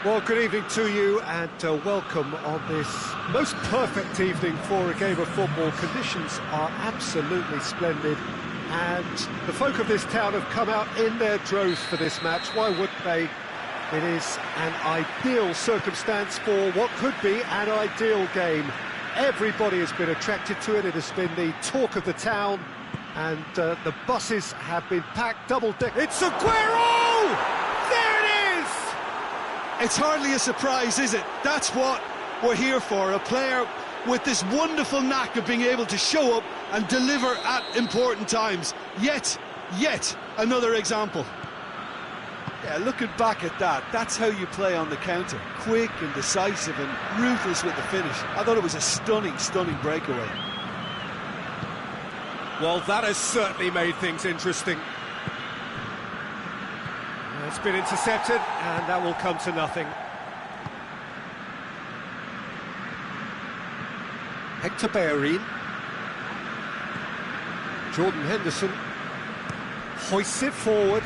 Well, good evening to you and welcome on this most perfect evening for a game of football. Conditions are absolutely splendid and the folk of this town have come out in their droves for this match. Why wouldn't they? It is an ideal circumstance for what could be an ideal game. Everybody has been attracted to it. It has been the talk of the town and the buses have been packed double-deck. It's Aguero! There it is! It's hardly a surprise, is it? That's what we're here for, a player with this wonderful knack of being able to show up and deliver at important times. Yet another example. Yeah, looking back at that, that's how you play on the counter. Quick and decisive and ruthless with the finish. I thought it was a stunning breakaway. Well, that has certainly made things interesting. It's been intercepted, and that will come to nothing. Hector Bellerin. Jordan Henderson hoists it forward.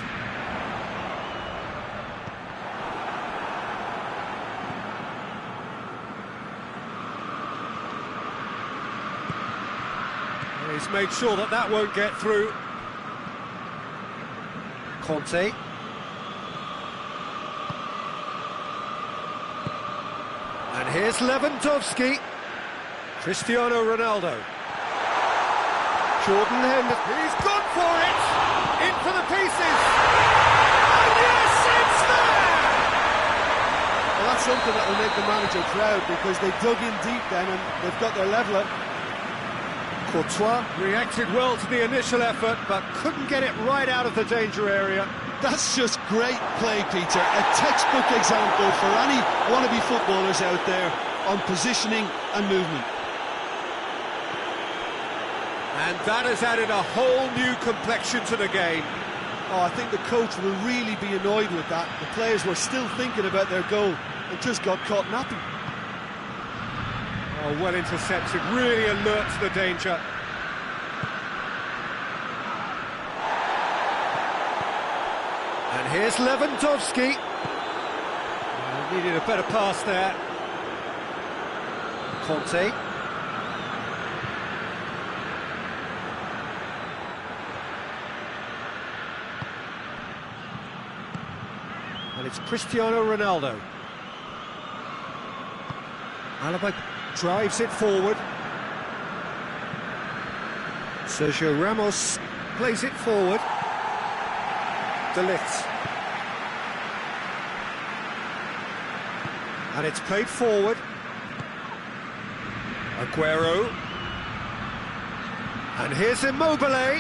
He's made sure that that won't get through. Conte. And here's Lewandowski. Cristiano Ronaldo. Jordan Henderson. He's gone for it! In for the pieces! And yes, it's there! Well, that's something that will make the manager proud because they dug in deep then and they've got their leveller. Courtois reacted well to the initial effort, but couldn't get it right out of the danger area. That's just great play, Peter. A textbook example for any wannabe footballers out there on positioning and movement. And that has added a whole new complexion to the game. Oh, I think the coach will really be annoyed with that. The players were still thinking about their goal and just got caught napping. Oh, well intercepted, really alert to the danger. And here's Lewandowski. Needed a better pass there. Conte. And it's Cristiano Ronaldo. Alaba drives it forward. Sergio Ramos plays it forward. De Ligt. And it's played forward. Aguero. And here's Immobile.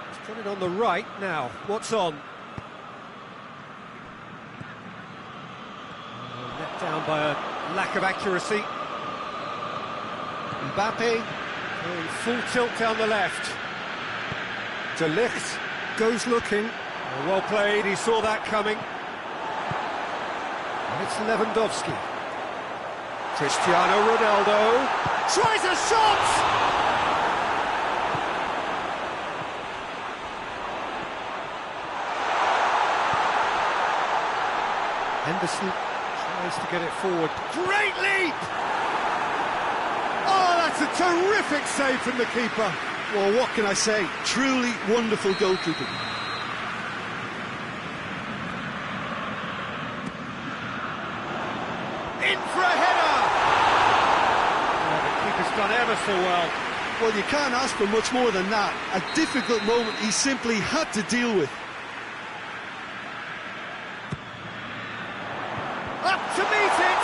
He's put it on the right now. What's on? Let down by a lack of accuracy. Mbappe going full tilt down the left. De Ligt goes looking. Well played, he saw that coming. And it's Lewandowski. Cristiano Ronaldo tries a shot! Henderson tries to get it forward. Great leap! Oh, that's a terrific save from the keeper. Well, what can I say? Truly wonderful goalkeeping. In for a header! Oh, the keeper's done ever so well. Well, you can't ask for much more than that. A difficult moment he simply had to deal with. Up to meet it!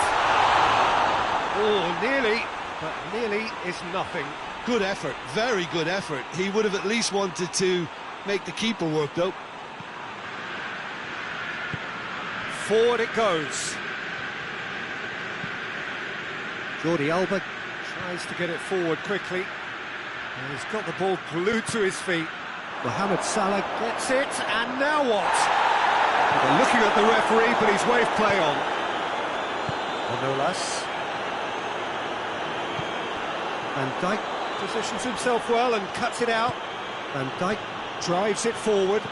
Oh, nearly, but nearly is nothing. Good effort, very good effort. He would have at least wanted to make the keeper work, though. Forward it goes. Jordi Alba tries to get it forward quickly. And he's got the ball glued to his feet. Mohamed Salah gets it, and now what? They're looking at the referee, but he's waved play on. Manolas. Van Dijk positions himself well and cuts it out. Van Dijk Drives it forward.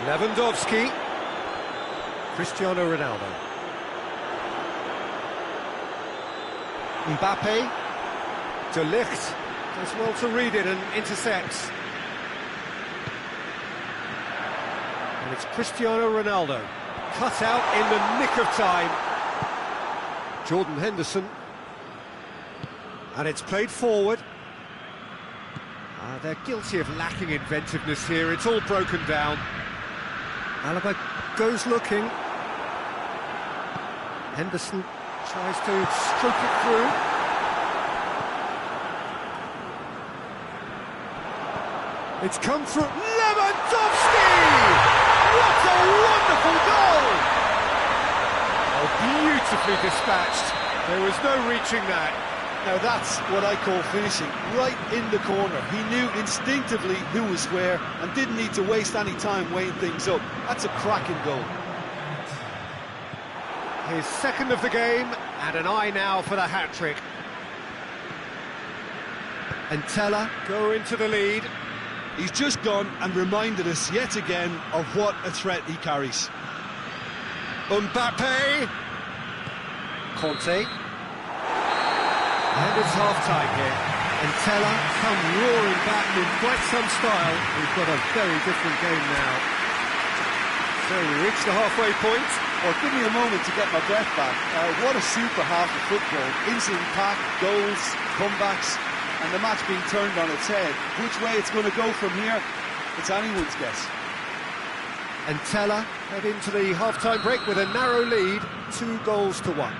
Lewandowski. Cristiano Ronaldo. Mbappe. De Ligt does well to read it and intercepts. And it's Cristiano Ronaldo. Cut out in the nick of time. Jordan Henderson. And it's played forward. They're guilty of lacking inventiveness here. It's all broken down. Alaba goes looking. Henderson tries to stroke it through. It's come through. Lewandowski! What a wonderful goal! Oh, beautifully dispatched. There was no reaching that. Now that's what I call finishing, right in the corner. He knew instinctively who was where and didn't need to waste any time weighing things up. That's a cracking goal. His second of the game, and an eye now for the hat-trick. And Teller go into the lead. He's just gone and reminded us yet again of what a threat he carries. Mbappe. Conte. And it's half-time here. And Teller come roaring back in quite some style. We've got a very different game now. So we reach the halfway point. Well, give me a moment to get my breath back. What a super half of football. Incident pack, goals, comebacks, and the match being turned on its head. Which way it's going to go from here, it's anyone's guess. And Teller head into the half-time break with a narrow lead, 2-1.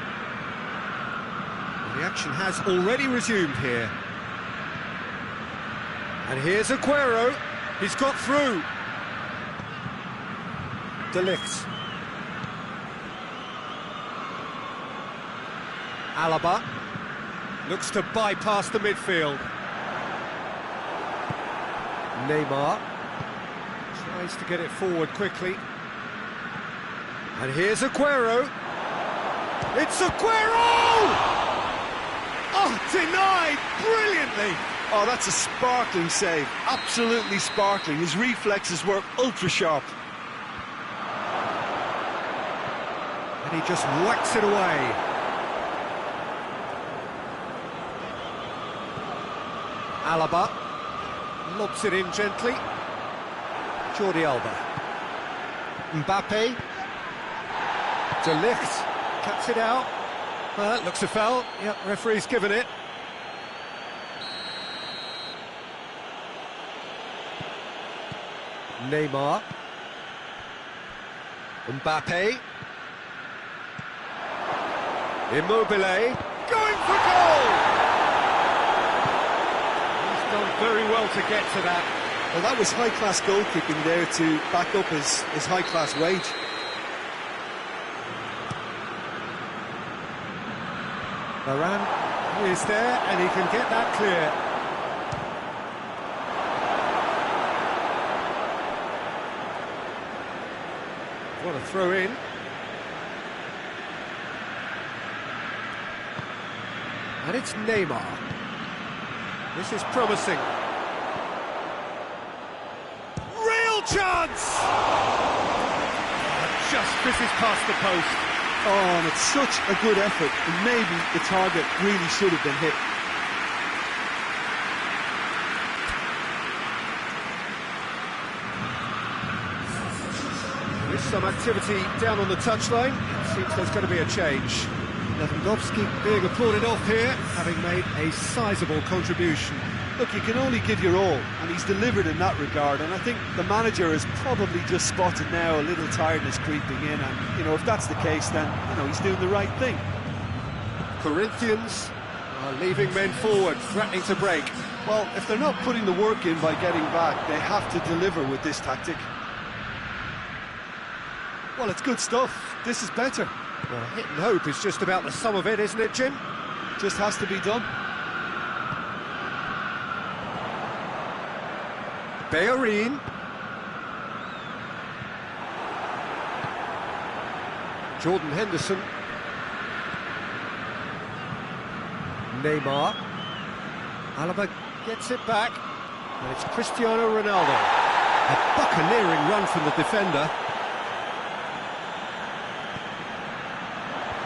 The action has already resumed here. And here's Aguero. He's got through. De Ligt. Alaba looks to bypass the midfield. Neymar tries to get it forward quickly. And here's Aguero. It's Aguero! Oh, denied brilliantly. Oh, that's a sparkling save. Absolutely sparkling. His reflexes were ultra sharp. And he just whacks it away. Alaba lobs it in gently. Jordi Alba. Mbappe. De Ligt cuts it out. Looks a foul. Yep, referee's given it. Neymar. Mbappe. Immobile. Going for goal! He's done very well to get to that. Well, that was high-class goal-kicking there to back up his high-class wage. Varane is there, and he can get that clear. What a throw in. And it's Neymar. This is promising. Real chance! Just misses past the post. Oh, and it's such a good effort, and maybe the target really should have been hit. With some activity down on the touchline, it seems there's going to be a change. Lewandowski being applauded off here, having made a sizable contribution. Look, you can only give your all, and he's delivered in that regard, and I think the manager has probably just spotted now a little tiredness creeping in, and, you know, if that's the case, then, you know, he's doing the right thing. Corinthians are leaving men forward, threatening to break. Well, if they're not putting the work in by getting back, they have to deliver with this tactic. Well, it's good stuff. This is better. Well, hit and hope is just about the sum of it, isn't it, Jim? Just has to be done. Bellerin. Jordan Henderson. Neymar. Alaba gets it back, and it's Cristiano Ronaldo. A buccaneering run from the defender.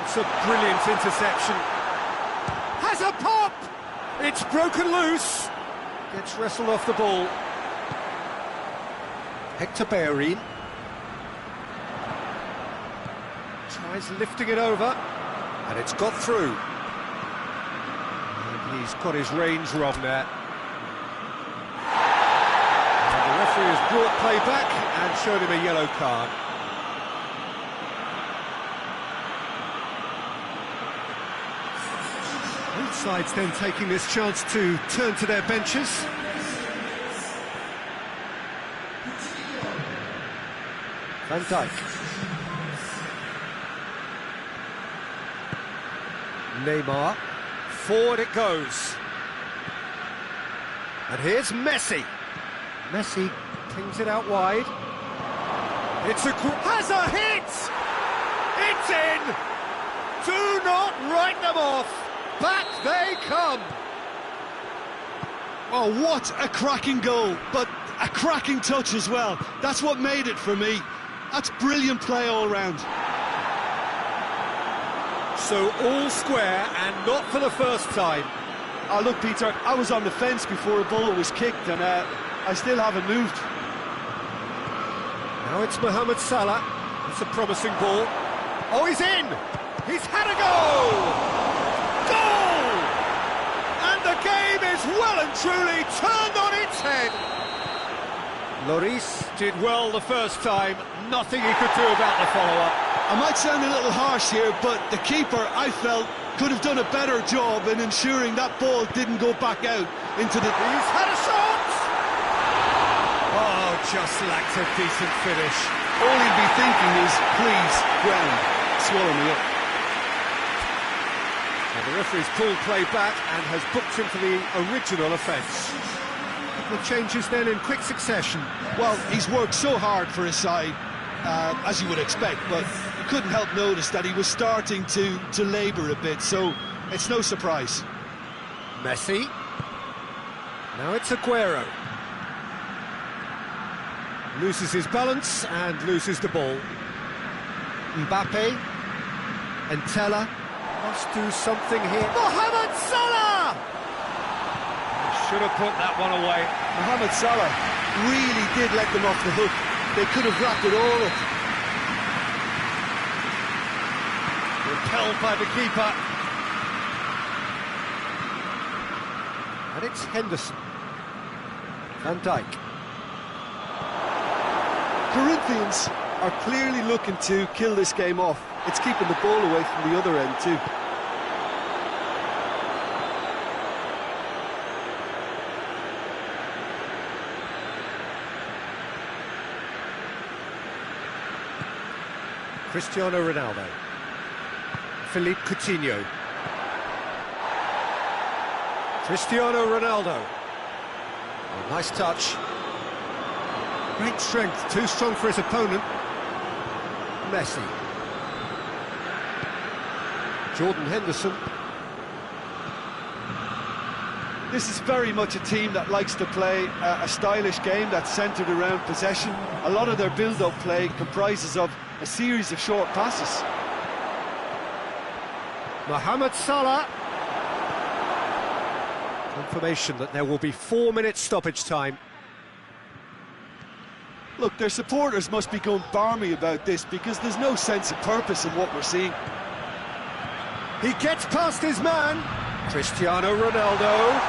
It's a brilliant interception. Has a pop! It's broken loose. Gets wrestled off the ball. Hector Bellerin. Tries lifting it over, and it's got through. And he's got his range wrong there. And the referee has brought play back and showed him a yellow card. Both sides then taking this chance to turn to their benches. Van Dijk. Neymar. Forward it goes. And here's Messi. Messi pings it out wide. Has a hit! It's in! Do not write them off! Back they come! Oh, what a cracking goal, but a cracking touch as well. That's what made it for me. That's brilliant play all round. So all square, and not for the first time. Oh, look, Peter, I was on the fence before a ball was kicked, and I still haven't moved. Now it's Mohamed Salah. It's a promising ball. Oh, he's in! He's had a goal! Goal! And the game is well and truly turned on its head. Lloris did well the first time. Nothing he could do about the follow-up. I might sound a little harsh here, but the keeper, I felt, could have done a better job in ensuring that ball didn't go back out into the... He's had a shot! Oh, just lacked a decent finish. All he'd be thinking is, please, ground, swallow me up. And the referee's pulled play back and has booked him for the original offence. The changes then in quick succession. Well, he's worked so hard for his side, as you would expect, but you couldn't help notice that he was starting to labour a bit, so it's no surprise. Messi. Now it's Aguero. Loses his balance and loses the ball. Mbappe. Entella. Must do something here. Mohamed Salah! Should have put that one away. Mohamed Salah really did let them off the hook. They could have wrapped it all up. Repelled by the keeper. And it's Henderson. Van Dijk. Corinthians are clearly looking to kill this game off. It's keeping the ball away from the other end too. Cristiano Ronaldo. Philippe Coutinho. Cristiano Ronaldo. Oh, nice touch. Great strength, too strong for his opponent. Messi. Jordan Henderson. This is very much a team that likes to play a stylish game that's centred around possession. A lot of their build-up play comprises of a series of short passes. Mohamed Salah. Confirmation that there will be 4 minutes stoppage time. Look, their supporters must be going barmy about this because there's no sense of purpose in what we're seeing. He gets past his man. Cristiano Ronaldo.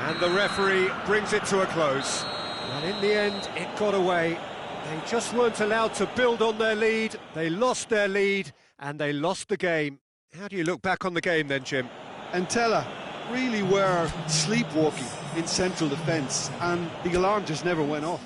And the referee brings it to a close. And in the end, it got away. They just weren't allowed to build on their lead. They lost their lead, and they lost the game. How do you look back on the game then, Jim? Entella really were sleepwalking in central defence, and the alarm just never went off.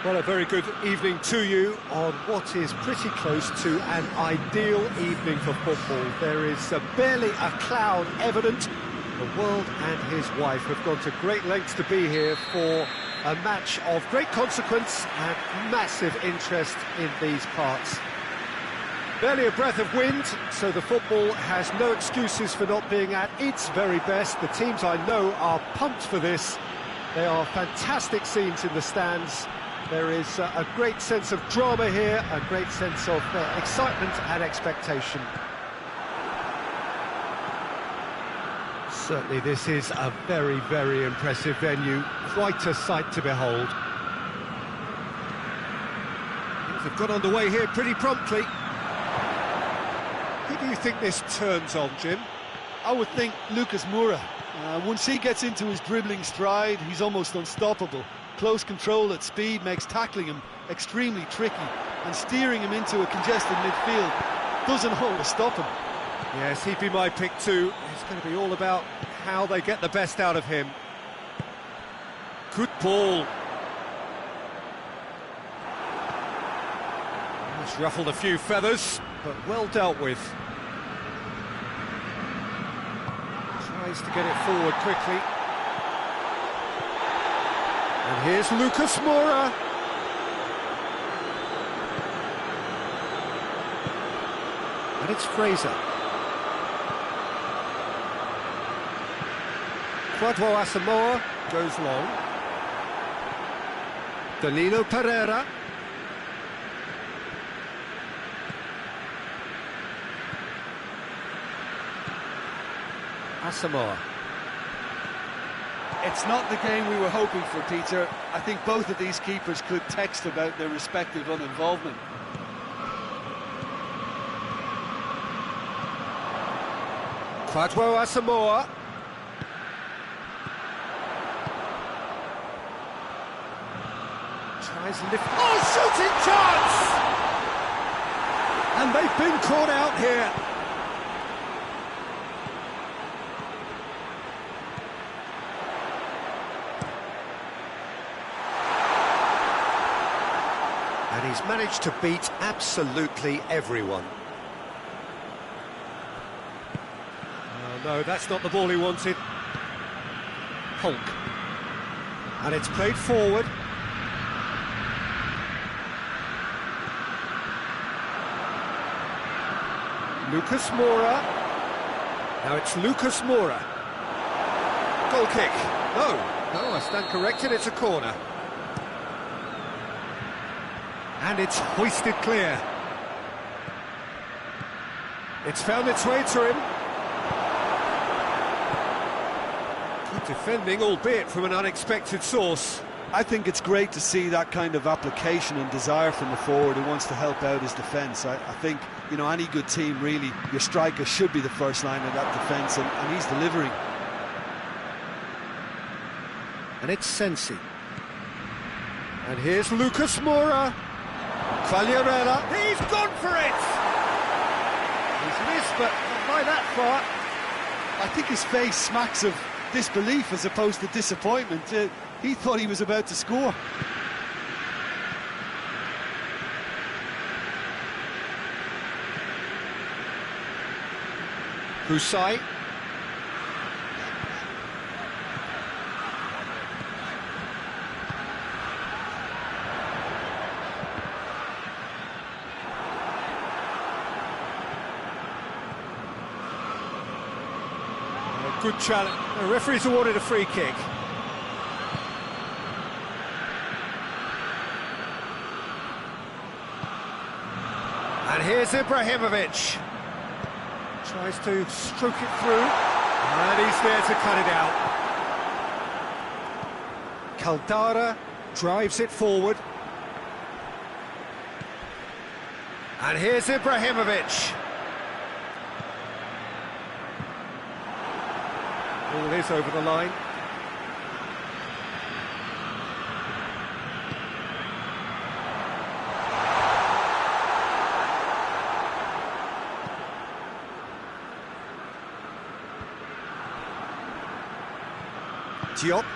Well, a very good evening to you on what is pretty close to an ideal evening for football. There is barely a cloud evident. The world and his wife have gone to great lengths to be here for a match of great consequence and massive interest in these parts. Barely a breath of wind, so the football has no excuses for not being at its very best. The teams I know are pumped for this. They are fantastic scenes in the stands. There is a great sense of drama here, a great sense of excitement and expectation. Certainly this is a very, very impressive venue. Quite a sight to behold. Things have got underway here pretty promptly. Who do you think this turns on, Jim? I would think Lucas Moura. Once he gets into his dribbling stride, he's almost unstoppable. Close control at speed makes tackling him extremely tricky, and steering him into a congested midfield doesn't always stop him. Yes, he'd be my pick too. It's going to be all about how they get the best out of him. Good ball. It's ruffled a few feathers, but well dealt with. Tries to get it forward quickly. And here's Lucas Moura. And it's Fraser. Quadro Asamoah goes long. Danilo Pereira. Asamoah. It's not the game we were hoping for, Peter. I think both of these keepers could text about their respective uninvolvement. Quadro Asamoah. Tries lift. Oh, shooting chance! And they've been caught out here. And he's managed to beat absolutely everyone. Oh, no, that's not the ball he wanted. Hulk. And it's played forward. Lucas Moura. Now it's Lucas Moura. Goal kick. No, I stand corrected, it's a corner. And it's hoisted clear. It's found its way to him. Good defending, albeit from an unexpected source. I think it's great to see that kind of application and desire from the forward who wants to help out his defence. I think, you know, any good team, really, your striker should be the first line of that defence, and he's delivering. And it's Sensi. And here's Lucas Moura. Quagliarella. He's gone for it! He's missed, but not by that far. I think his face smacks of disbelief as opposed to disappointment. He thought he was about to score. Husai. Good challenge. The referee's awarded a free kick. And here's Ibrahimovic. Tries to stroke it through. And he's there to cut it out. Caldara drives it forward. And here's Ibrahimovic. Ball is over the line. Diop.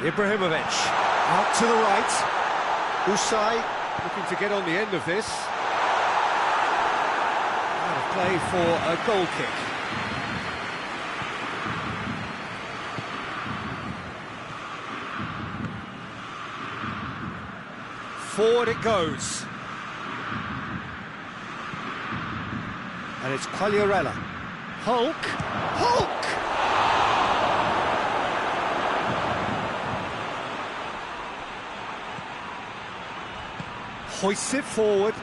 Ibrahimovic out to the right. Husai looking to get on the end of this. Out of play for a goal kick. Forward it goes. And it's Quagliarella. Hulk! Hoists it forward.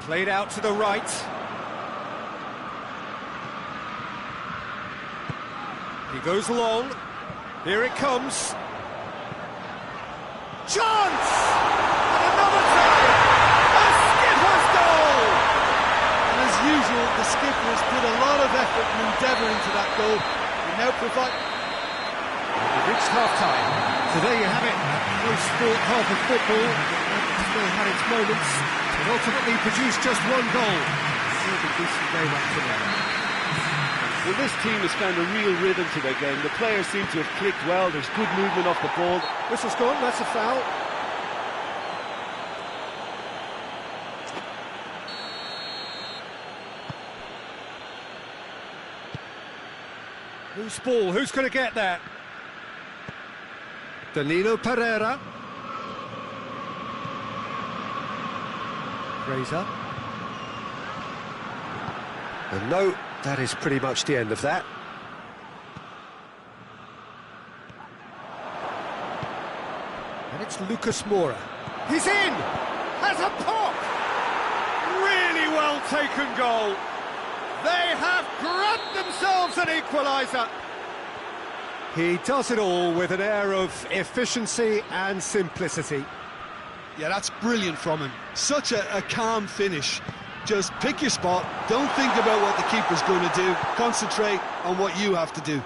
Played out to the right. He goes long. Here it comes. Chance! And another time! A skipper's goal! And as usual, the skippers put a lot of effort and endeavour into that goal. And now provide... We've reached half-time. So there you have it. Close sport half of football. It still had its moments. It ultimately produced just one goal. Still a decent game up to now. Well, this team has found a real rhythm to their game. The players seem to have clicked well. There's good movement off the ball. Whistle's gone, that's a foul. Loose ball, who's going to get that? Danilo Pereira. Fraser. And no, that is pretty much the end of that. And it's Lucas Moura. He's in! Has a pop! Really well taken goal. They have grabbed themselves an equaliser. He does it all with an air of efficiency and simplicity. Yeah, that's brilliant from him. Such a calm finish. Just pick your spot, don't think about what the keeper's going to do, concentrate on what you have to do.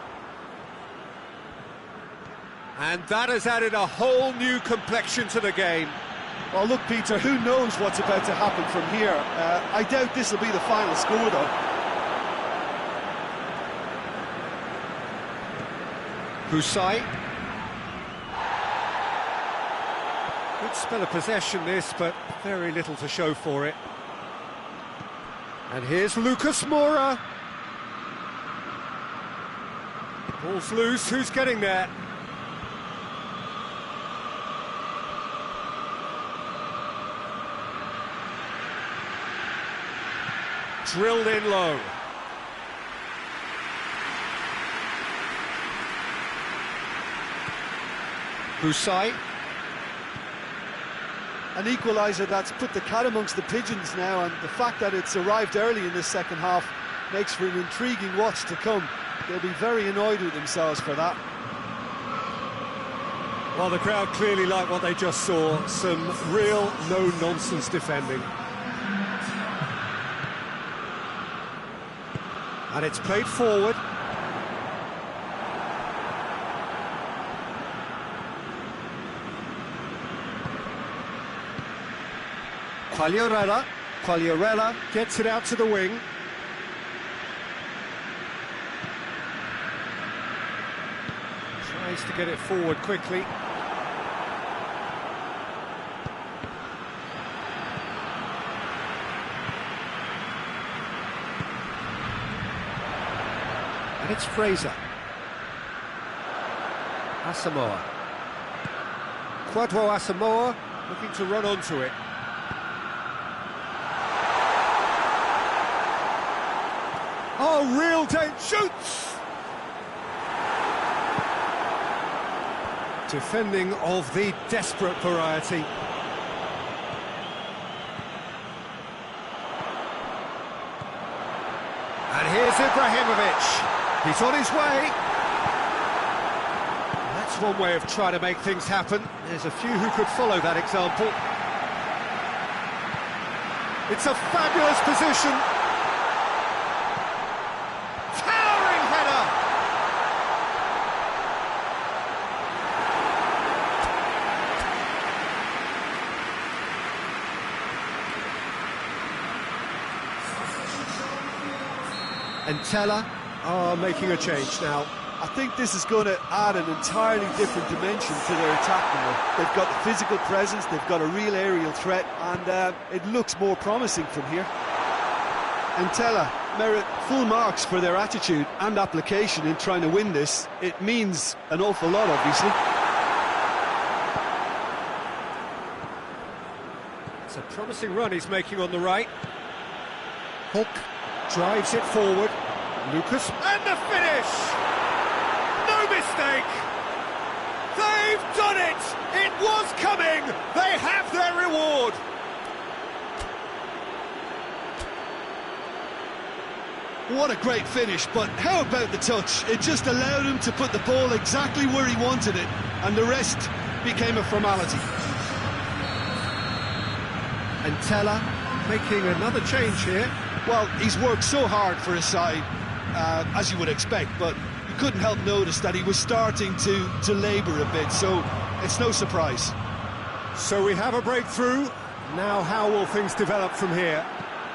And that has added a whole new complexion to the game. Well, look, Peter, who knows what's about to happen from here? I doubt this will be the final score, though. Husai. Good spell of possession this, but very little to show for it. And here's Lucas Moura. Ball's loose, who's getting there? Drilled in low. Husai. An equaliser that's put the cat amongst the pigeons now, and the fact that it's arrived early in this second half makes for an intriguing watch to come. They'll be very annoyed with themselves for that. Well, the crowd clearly like what they just saw. Some real no-nonsense defending. And it's played forward. Quagliarella gets it out to the wing. Tries to get it forward quickly. And it's Fraser. Asamoah. Kwadwo Asamoah looking to run onto it. Oh, real danger! Shoots! Defending of the desperate variety. And here's Ibrahimovic. He's on his way. That's one way of trying to make things happen. There's a few who could follow that example. It's a fabulous position. Towering header. And Teller are making a change now. I think this is going to add an entirely different dimension to their attack now. They've got the physical presence, they've got a real aerial threat, and it looks more promising from here. and Tella merit full marks for their attitude and application in trying to win this. It means an awful lot, obviously. It's a promising run he's making on the right. Hook drives it forward. Lucas, and the finish! No mistake! They've done it! It was coming! They have their reward! What a great finish, but how about the touch? It just allowed him to put the ball exactly where he wanted it, and the rest became a formality. And Tella making another change here. Well, he's worked so hard for his side, as you would expect, but you couldn't help notice that he was starting to labour a bit, so it's no surprise. So we have a breakthrough. Now how will things develop from here?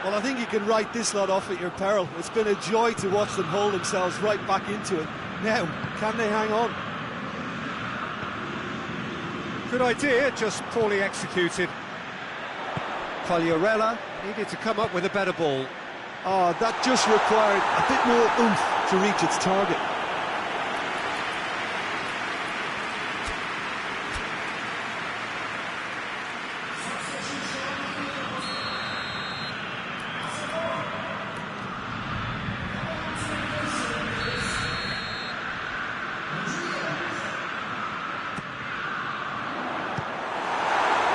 Well, I think you can write this lot off at your peril. It's been a joy to watch them hold themselves right back into it. Now, can they hang on? Good idea, just poorly executed. Quagliarella needed to come up with a better ball. Oh, that just required a bit more oomph to reach its target.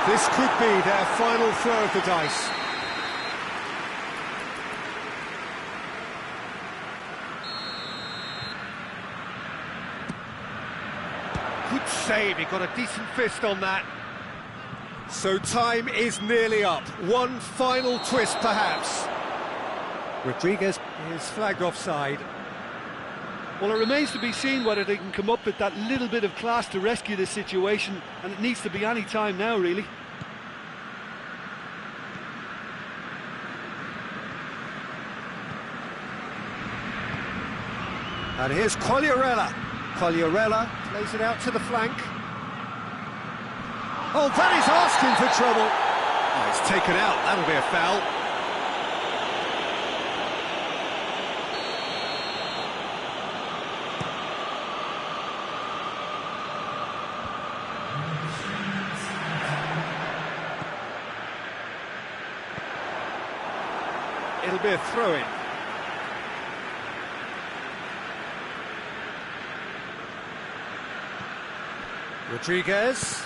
This could be their final throw of the dice. Good save, he got a decent fist on that. So time is nearly up. One final twist, perhaps. Rodriguez is flagged offside. Well, it remains to be seen whether they can come up with that little bit of class to rescue this situation, and it needs to be any time now, really. And here's Quagliarella. Quagliarella plays it out to the flank. Oh, that is asking for trouble. Oh, it's taken out, that'll be a foul. It'll be a throw-in. Rodriguez.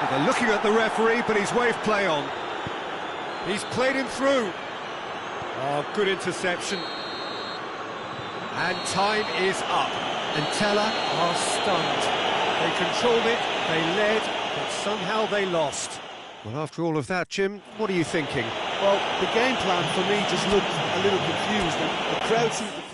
Well, they're looking at the referee, but he's waved play on. He's played him through. Oh, good interception. And time is up. And Tella are stunned. They controlled it, they led, but somehow they lost. Well, after all of that, Jim, what are you thinking? Well, the game plan for me just looked a little confused. The crowd seemed to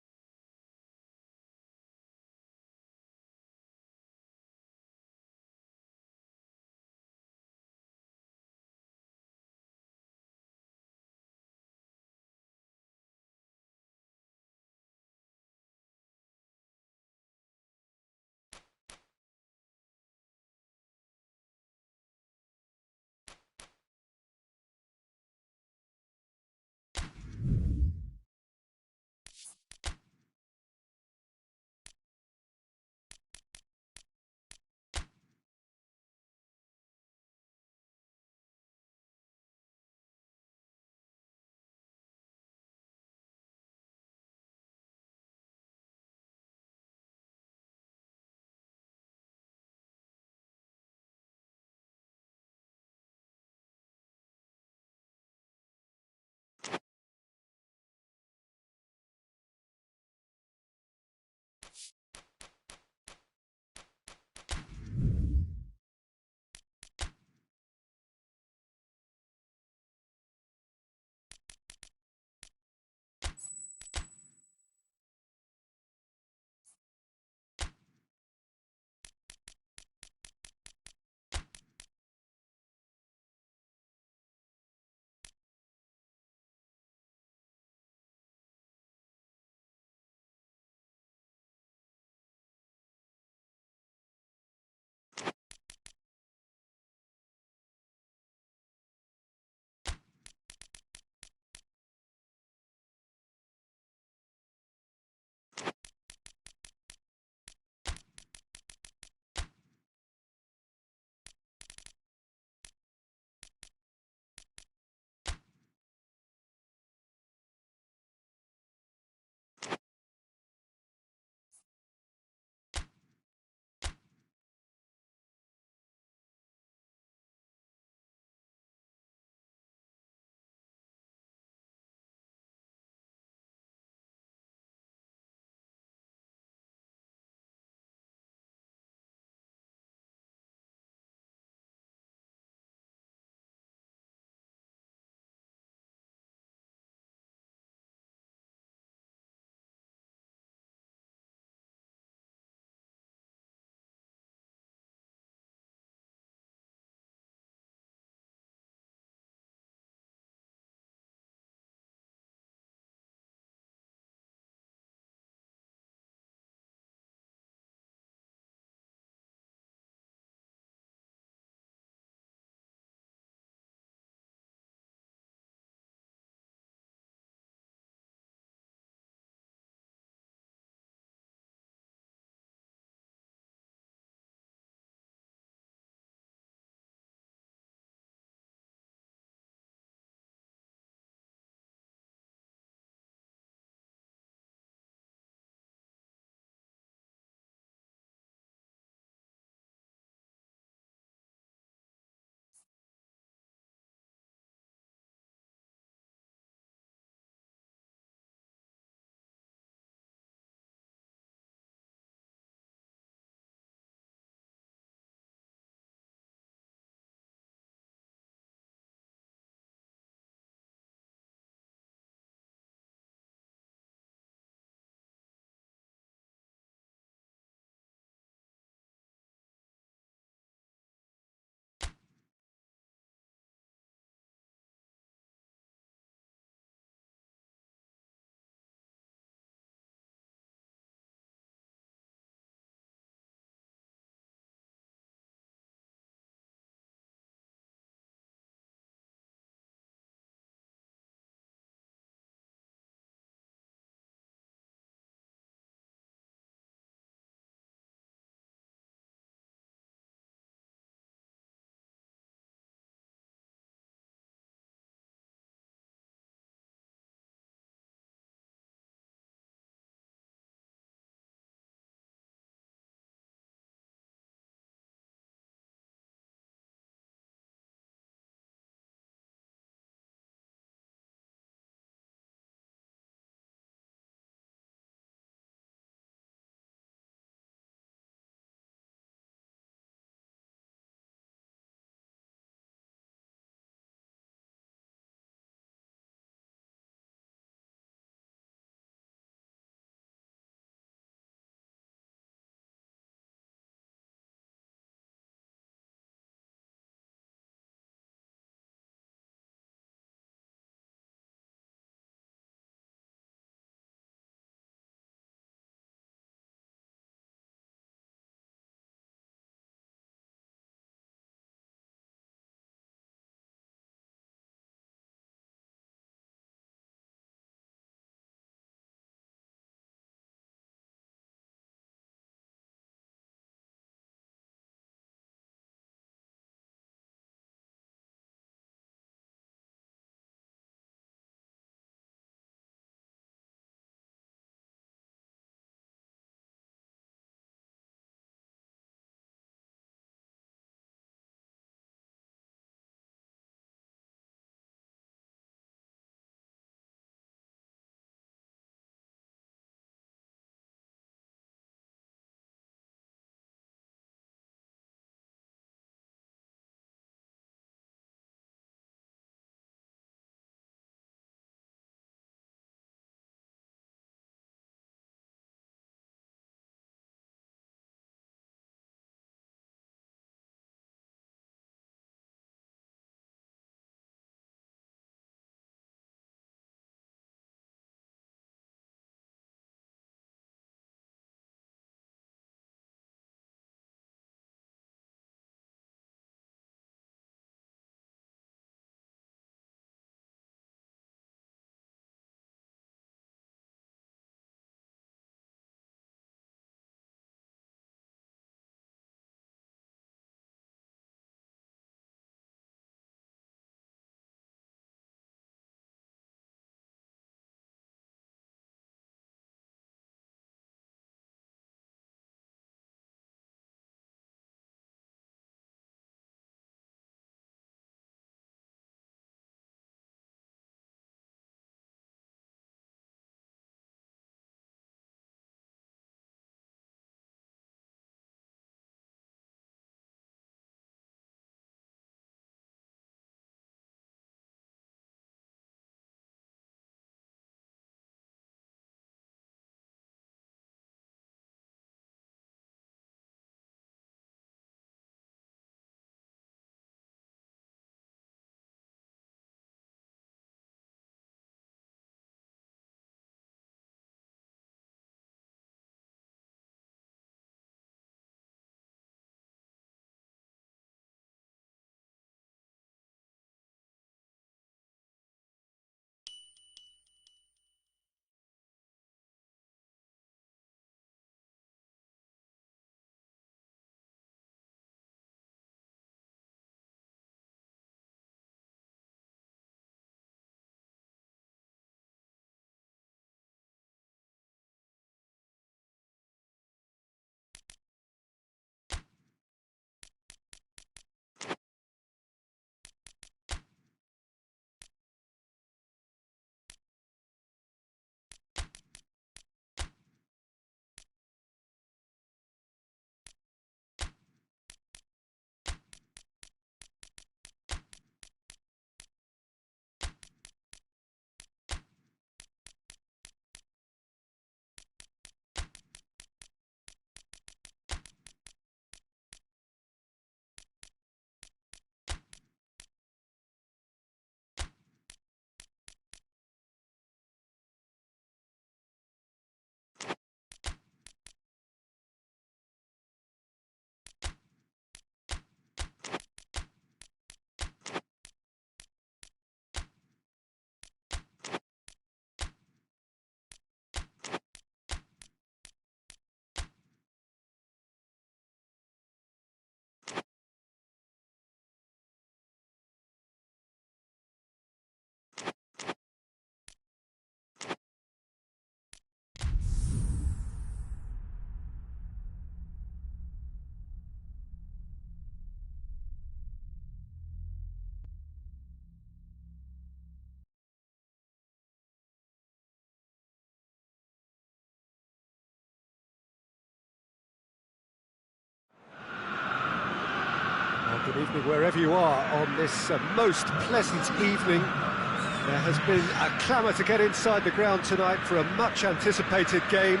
Well, good evening wherever you are on this most pleasant evening. There has been a clamour to get inside the ground tonight for a much anticipated game.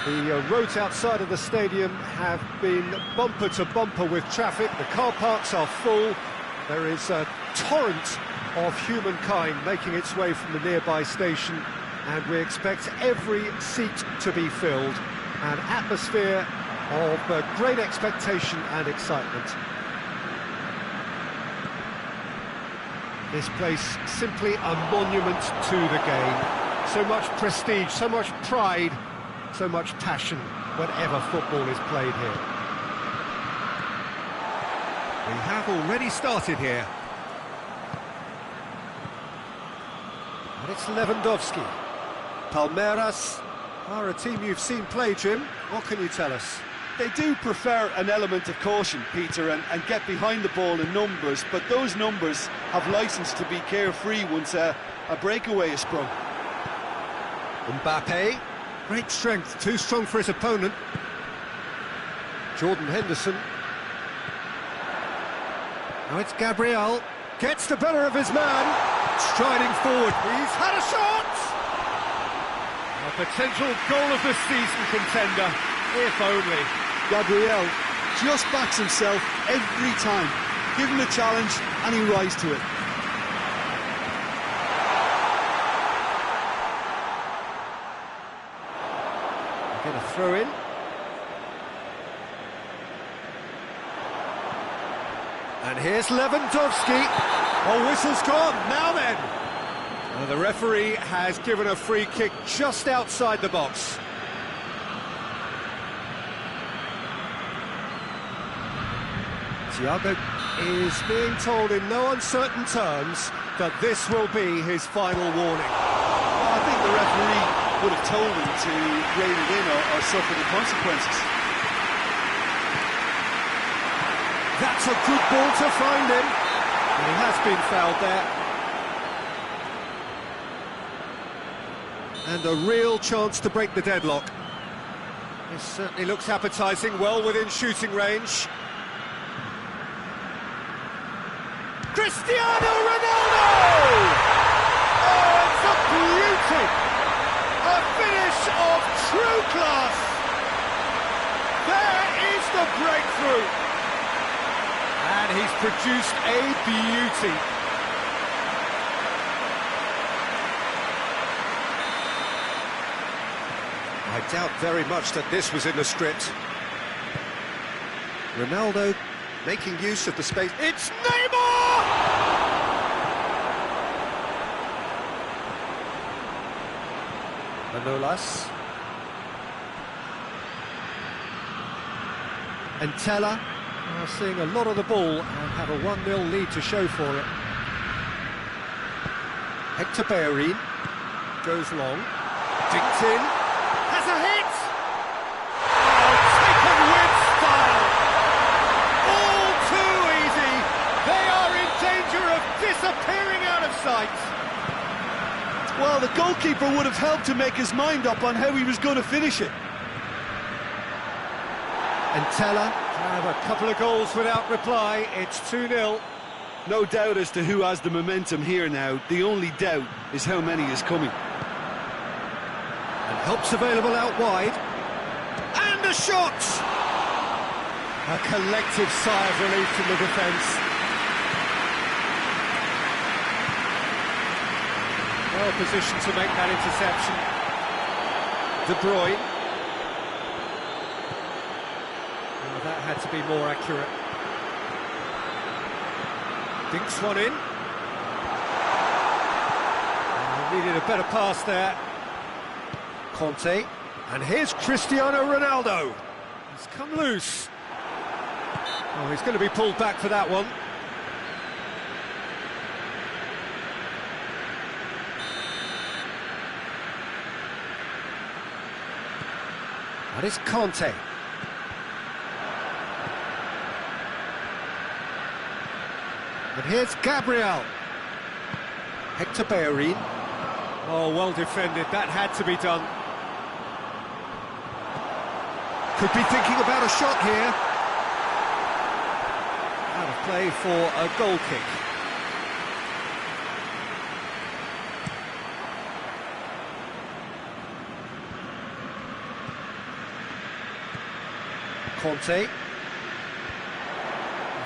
The roads outside of the stadium have been bumper to bumper with traffic. The car parks are full. There is a torrent of humankind making its way from the nearby station, and we expect every seat to be filled. An atmosphere of great expectation and excitement. This place simply a monument to the game. So much prestige, so much pride, so much passion whenever football is played here. We have already started here. And it's Lewandowski. Palmeiras are a team you've seen play, Jim. What can you tell us? They do prefer an element of caution, Peter, and get behind the ball in numbers, but those numbers have licence to be carefree once a breakaway is sprung. Mbappe, great strength, too strong for his opponent. Jordan Henderson. Now it's Gabriel, gets the better of his man, striding forward, he's had a shot! A potential goal of the season contender, if only. Gabriel just backs himself every time. Give him a challenge and he rises to it. Get a throw in. And here's Lewandowski. Oh, whistle's gone. Now then. The referee has given a free kick just outside the box. Thiago is being told in no uncertain terms that this will be his final warning. Well, I think the referee would have told him to rein it in or suffer the consequences. That's a good ball to find him. And he has been fouled there. And a real chance to break the deadlock. This certainly looks appetising, well within shooting range. Cristiano Ronaldo! Oh, it's a beauty! A finish of true class! There is the breakthrough! And he's produced a beauty. I doubt very much that this was in the script. Ronaldo making use of the space. It's Neymar! Manolas. And Teller are seeing a lot of the ball and have a 1-0 lead to show for it. Hector Bellerin goes long, dinked in, has a hit! Oh, taken with style! All too easy! They are in danger of disappearing out of sight! Well, the goalkeeper would have helped to make his mind up on how he was going to finish it. And Teller have a couple of goals without reply. It's 2-0. No doubt as to who has the momentum here now. The only doubt is how many is coming. And help's available out wide. And a shot! A collective sigh of relief from the defence. Well positioned to make that interception. De Bruyne. Well, that had to be more accurate. Dinks one in. Needed a better pass there. Conte. And here's Cristiano Ronaldo. He's come loose. Oh, he's going to be pulled back for that one. That is Conte. And here's Gabriel. Hector Bellerin. Oh, well defended. That had to be done. Could be thinking about a shot here. Out of play for a goal kick. Conte.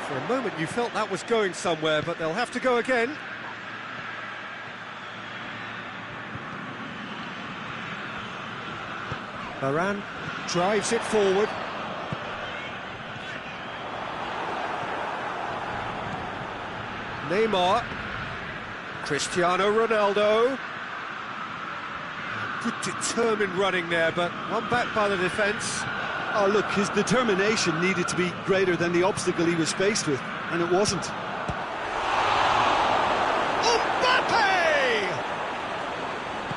For a moment you felt that was going somewhere, but they'll have to go again. Varane drives it forward. Neymar. Cristiano Ronaldo. Good determined running there, but one back by the defence. Oh, look, his determination needed to be greater than the obstacle he was faced with, and it wasn't. Mbappe!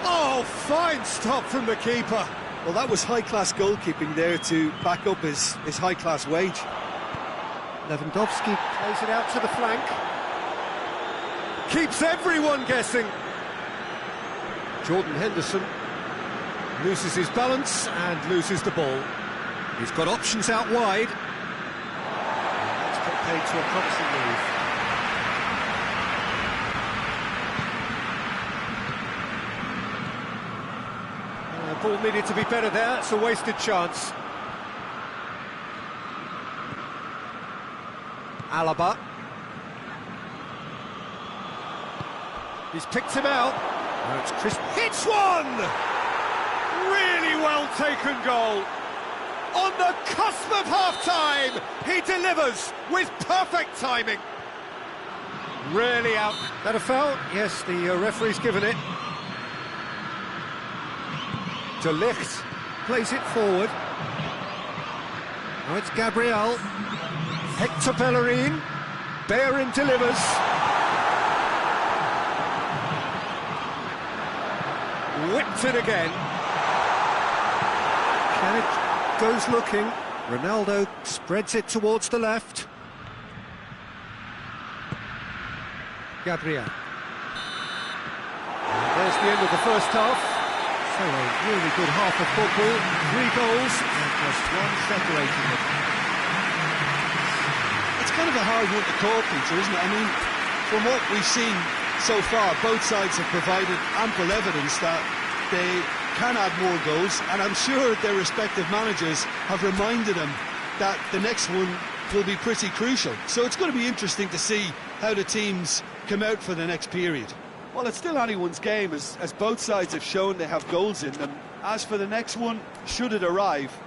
Oh, fine stop from the keeper. Well, that was high-class goalkeeping there to back up his high-class wage. Lewandowski plays it out to the flank. Keeps everyone guessing. Jordan Henderson loses his balance and loses the ball. He's got options out wide. That's put paid to a promising move. The ball needed to be better there. It's a wasted chance. Alaba. He's picked him out. Now it's Chris. Hits one! Really well taken goal. On the cusp of half-time, he delivers with perfect timing. Really out. That a foul? Yes, the referee's given it. De Ligt plays it forward. Now it's Gabriel. Hector Bellerin. Bellerin delivers. Whipped it again. Can goes looking. Ronaldo spreads it towards the left. Gabriel. And there's the end of the first half. So a really good half of football. 3 goals and just one separating them. It's kind of a hard one to call, Peter, isn't it? I mean, from what we've seen so far, both sides have provided ample evidence that they can add more goals, and I'm sure their respective managers have reminded them that the next one will be pretty crucial. So it's going to be interesting to see how the teams come out for the next period. Well, it's still anyone's game, as both sides have shown they have goals in them. As for the next one, should it arrive,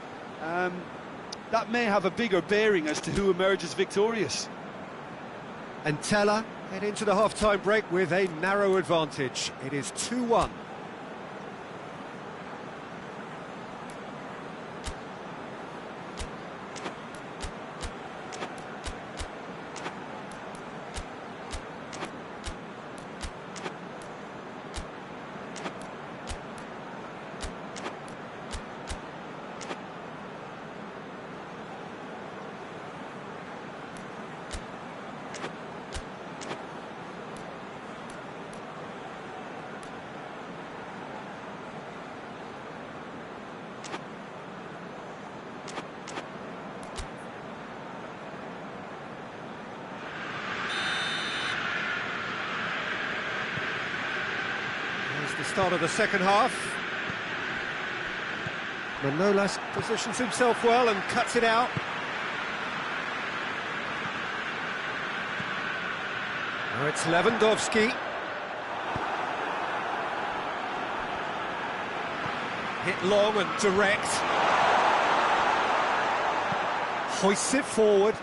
that may have a bigger bearing as to who emerges victorious. And Teller head into the half-time break with a narrow advantage. It is 2-1. The start of the second half. Manolas positions himself well and cuts it out. Now it's Lewandowski. Hit long and direct. Hoists it forward.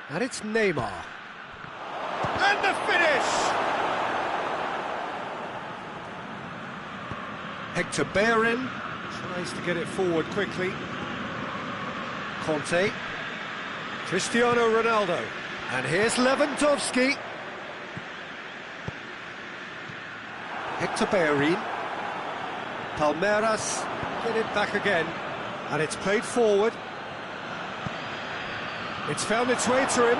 And it's Neymar. And the finish! Hector Bellerin tries to get it forward quickly. Conte. Cristiano Ronaldo. And here's Lewandowski. Hector Bellerin. Palmeiras get it back again. And it's played forward. It's found its way to him.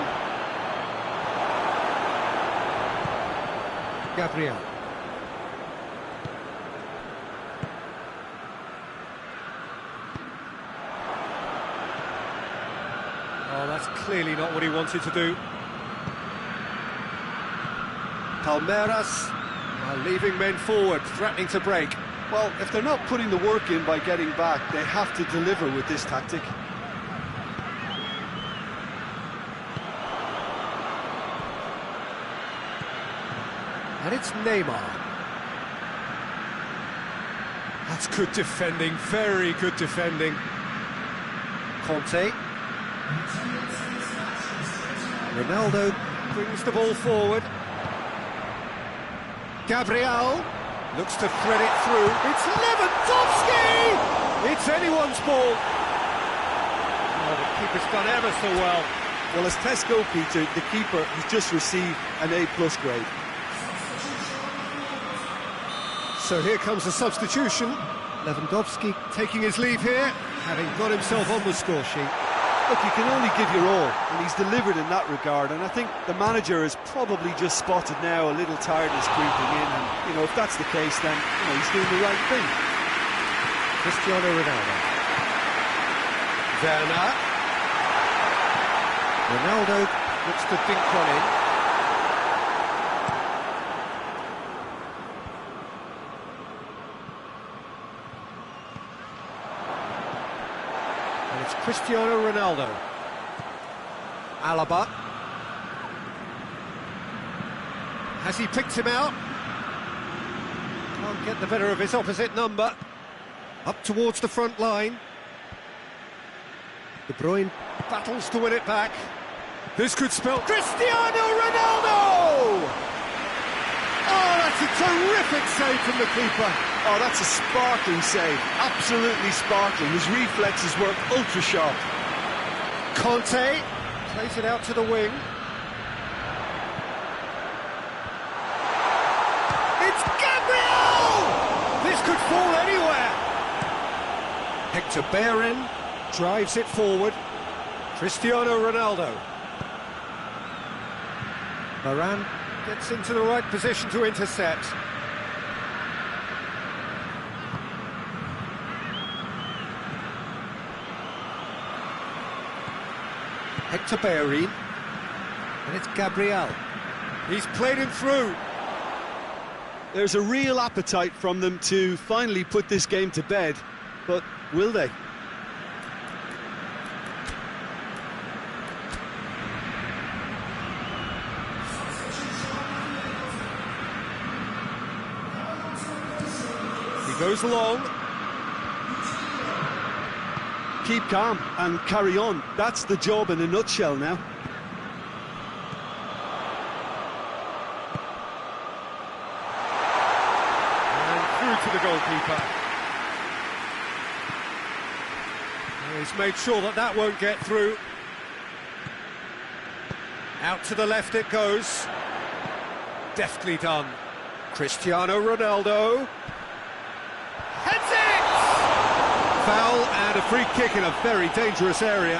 Gabriel. Oh, that's clearly not what he wanted to do. Palmeiras are leaving men forward, threatening to break. Well, if they're not putting the work in by getting back, they have to deliver with this tactic. And it's Neymar. That's good defending, very good defending. Conte. Ronaldo brings the ball forward. Gabriel looks to thread it through. It's Lewandowski! It's anyone's ball. Oh, the keeper's done ever so well. Well, as test goalkeeper, the keeper has just received an A+ grade. So here comes the substitution. Lewandowski taking his leave here, having got himself on the score sheet. Look, you can only give your all, and he's delivered in that regard, and I think the manager has probably just spotted now a little tiredness creeping in, and, you know, if that's the case, then, you know, he's doing the right thing. Cristiano Ronaldo. Werner. Ronaldo looks to dink one in. And it's Cristiano Ronaldo. Alaba. Has he picked him out? Can't get the better of his opposite number. Up towards the front line. De Bruyne battles to win it back. This could spell Cristiano Ronaldo! Oh, that's a terrific save from the keeper. Oh, that's a sparkling save, absolutely sparkling. His reflexes were ultra sharp. Conte plays it out to the wing. It's Gabriel! This could fall anywhere. Hector Bellerin drives it forward. Cristiano Ronaldo. Varane gets into the right position to intercept. Hector Bellerin. And it's Gabriel. He's played him through. There's a real appetite from them to finally put this game to bed, but will they? Goes long. Keep calm and carry on. That's the job in a nutshell now. And through to the goalkeeper. He's made sure that that won't get through. Out to the left it goes. Deftly done. Cristiano Ronaldo. Heads it! Foul and a free kick in a very dangerous area.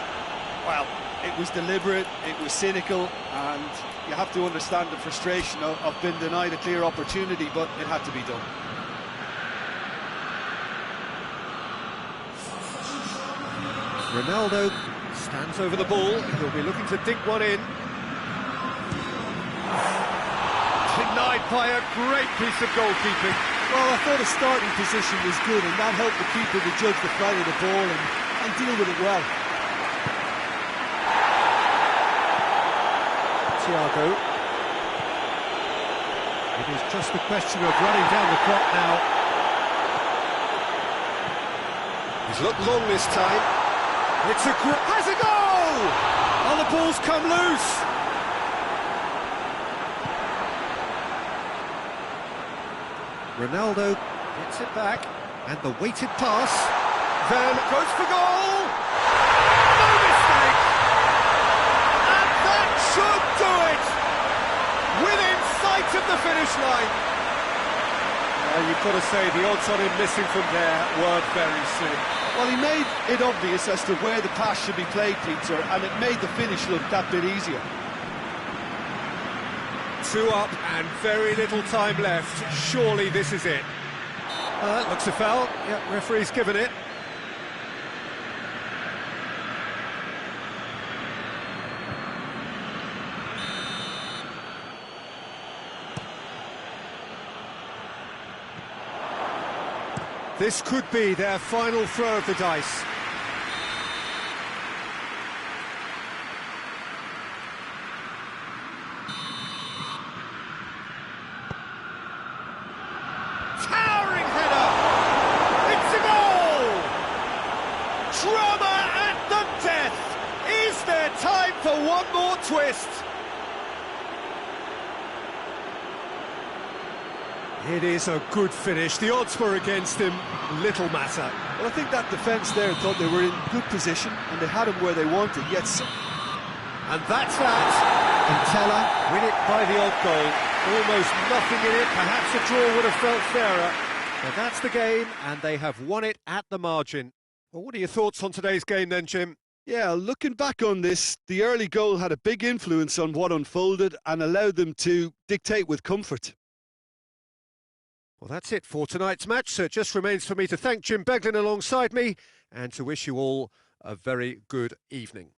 Well, it was deliberate, it was cynical, and you have to understand the frustration of being denied a clear opportunity, but it had to be done. Ronaldo stands over the ball. He'll be looking to dink one in. Denied by a great piece of goalkeeping. Well, I thought the starting position was good, and that helped the keeper to judge the flight of the ball and deal with it well. Thiago. It is just a question of running down the clock now. He's looked long this time. It's has a goal! Oh, the ball's come loose. Ronaldo gets it back, and the weighted pass. Then goes for goal. No mistake. And that should do it. Within sight of the finish line. You've got to say the odds on him missing from there were very slim. Well, he made it obvious as to where the pass should be played, Peter, and it made the finish look that bit easier. 2 up and very little time left. Surely this is it. Looks a foul. Yep, referee's given it. This could be their final throw of the dice. Towering header! It's a goal! Drama at the death! Is there time for one more twist? It is a good finish. The odds were against him. Little matter. Well, I think that defence there thought they were in good position and they had him where they wanted, yet... And that's that. And Teller win it by the odd goal. Almost nothing in it. Perhaps a draw would have felt fairer. But that's the game, and they have won it at the margin. Well, what are your thoughts on today's game then, Jim? Yeah, looking back on this, the early goal had a big influence on what unfolded and allowed them to dictate with comfort. Well, that's it for tonight's match, so it just remains for me to thank Jim Beglin alongside me and to wish you all a very good evening.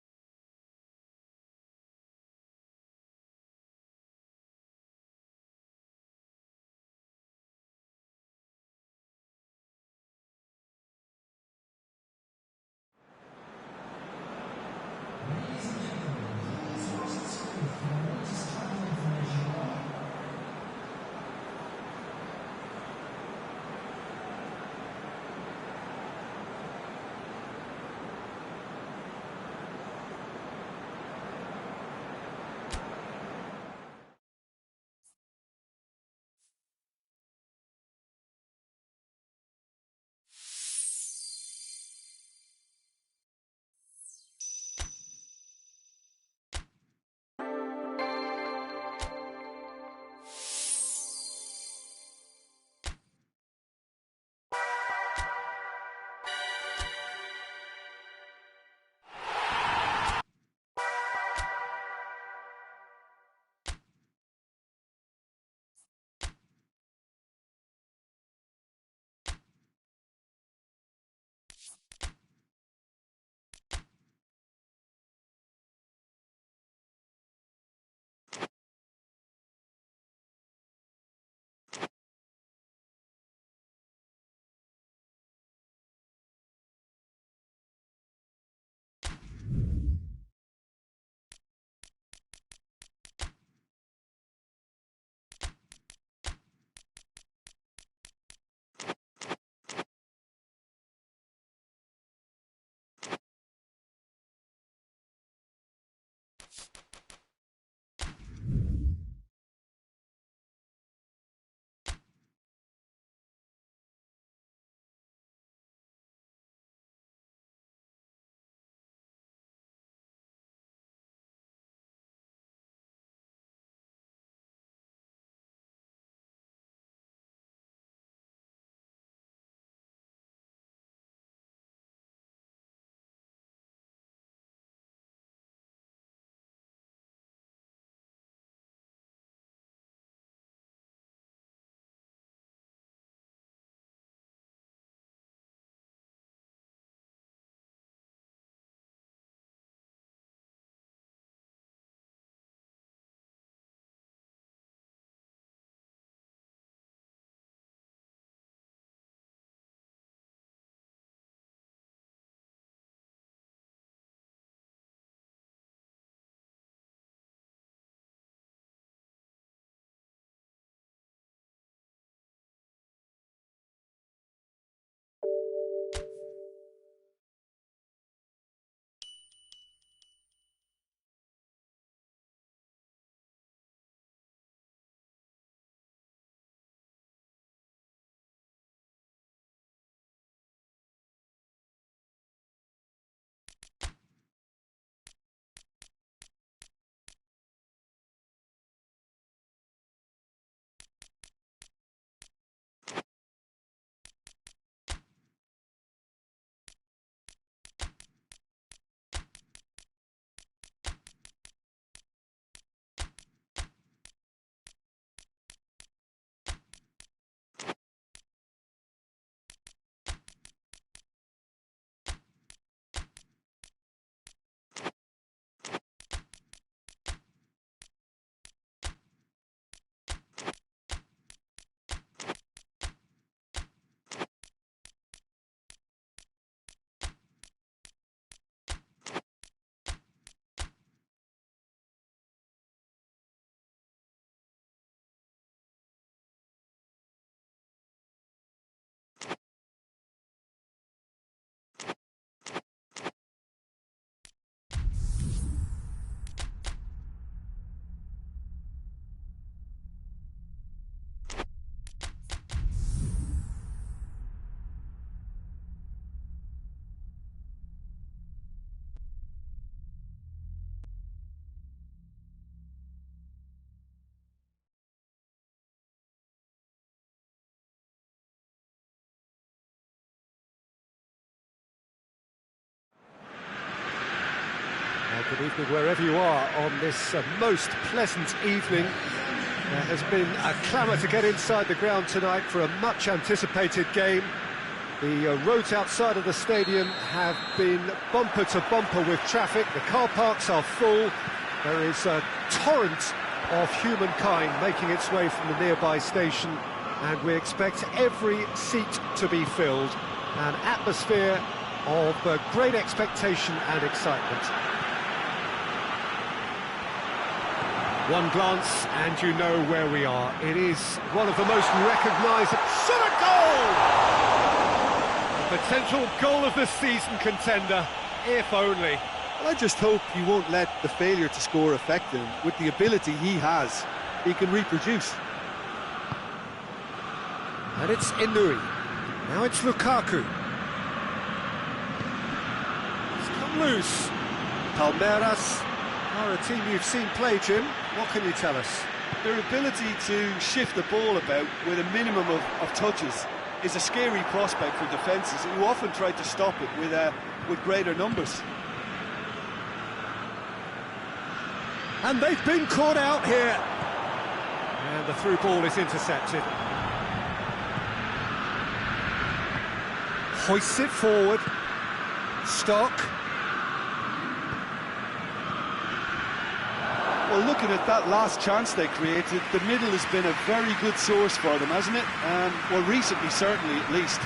Good evening wherever you are on this most pleasant evening. There has been a clamour to get inside the ground tonight for a much anticipated game. The roads outside of the stadium have been bumper to bumper with traffic. The car parks are full. There is a torrent of humankind making its way from the nearby station, and we expect every seat to be filled. An atmosphere of great expectation and excitement. One glance and you know where we are. It is one of the most recognisable... Shot a goal! A potential goal of the season contender, if only. Well, I just hope you won't let the failure to score affect him. With the ability he has, he can reproduce. And it's Inui. Now it's Lukaku. It's come loose. Palmeiras are a team you've seen play, Jim. What can you tell us? Their ability to shift the ball about with a minimum of touches is a scary prospect for defences who often try to stop it with greater numbers. And they've been caught out here. And the through ball is intercepted. Hoists it forward. Stock. Well, looking at that last chance they created, the middle has been a very good source for them, hasn't it? Well, recently, certainly, at least.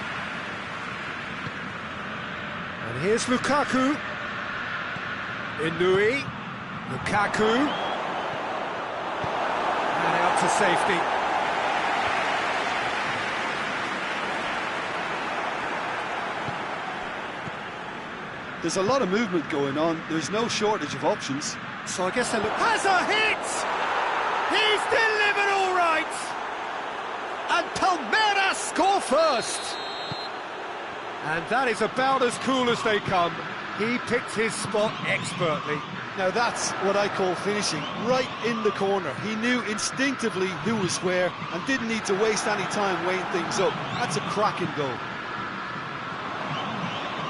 And here's Lukaku. Inui. Lukaku. And out to safety. There's a lot of movement going on. There's no shortage of options. So I guess they look... Has a hit! He's delivered all right! And Palmeiras score first! And that is about as cool as they come. He picked his spot expertly. Now that's what I call finishing, right in the corner. He knew instinctively who was where and didn't need to waste any time weighing things up. That's a cracking goal.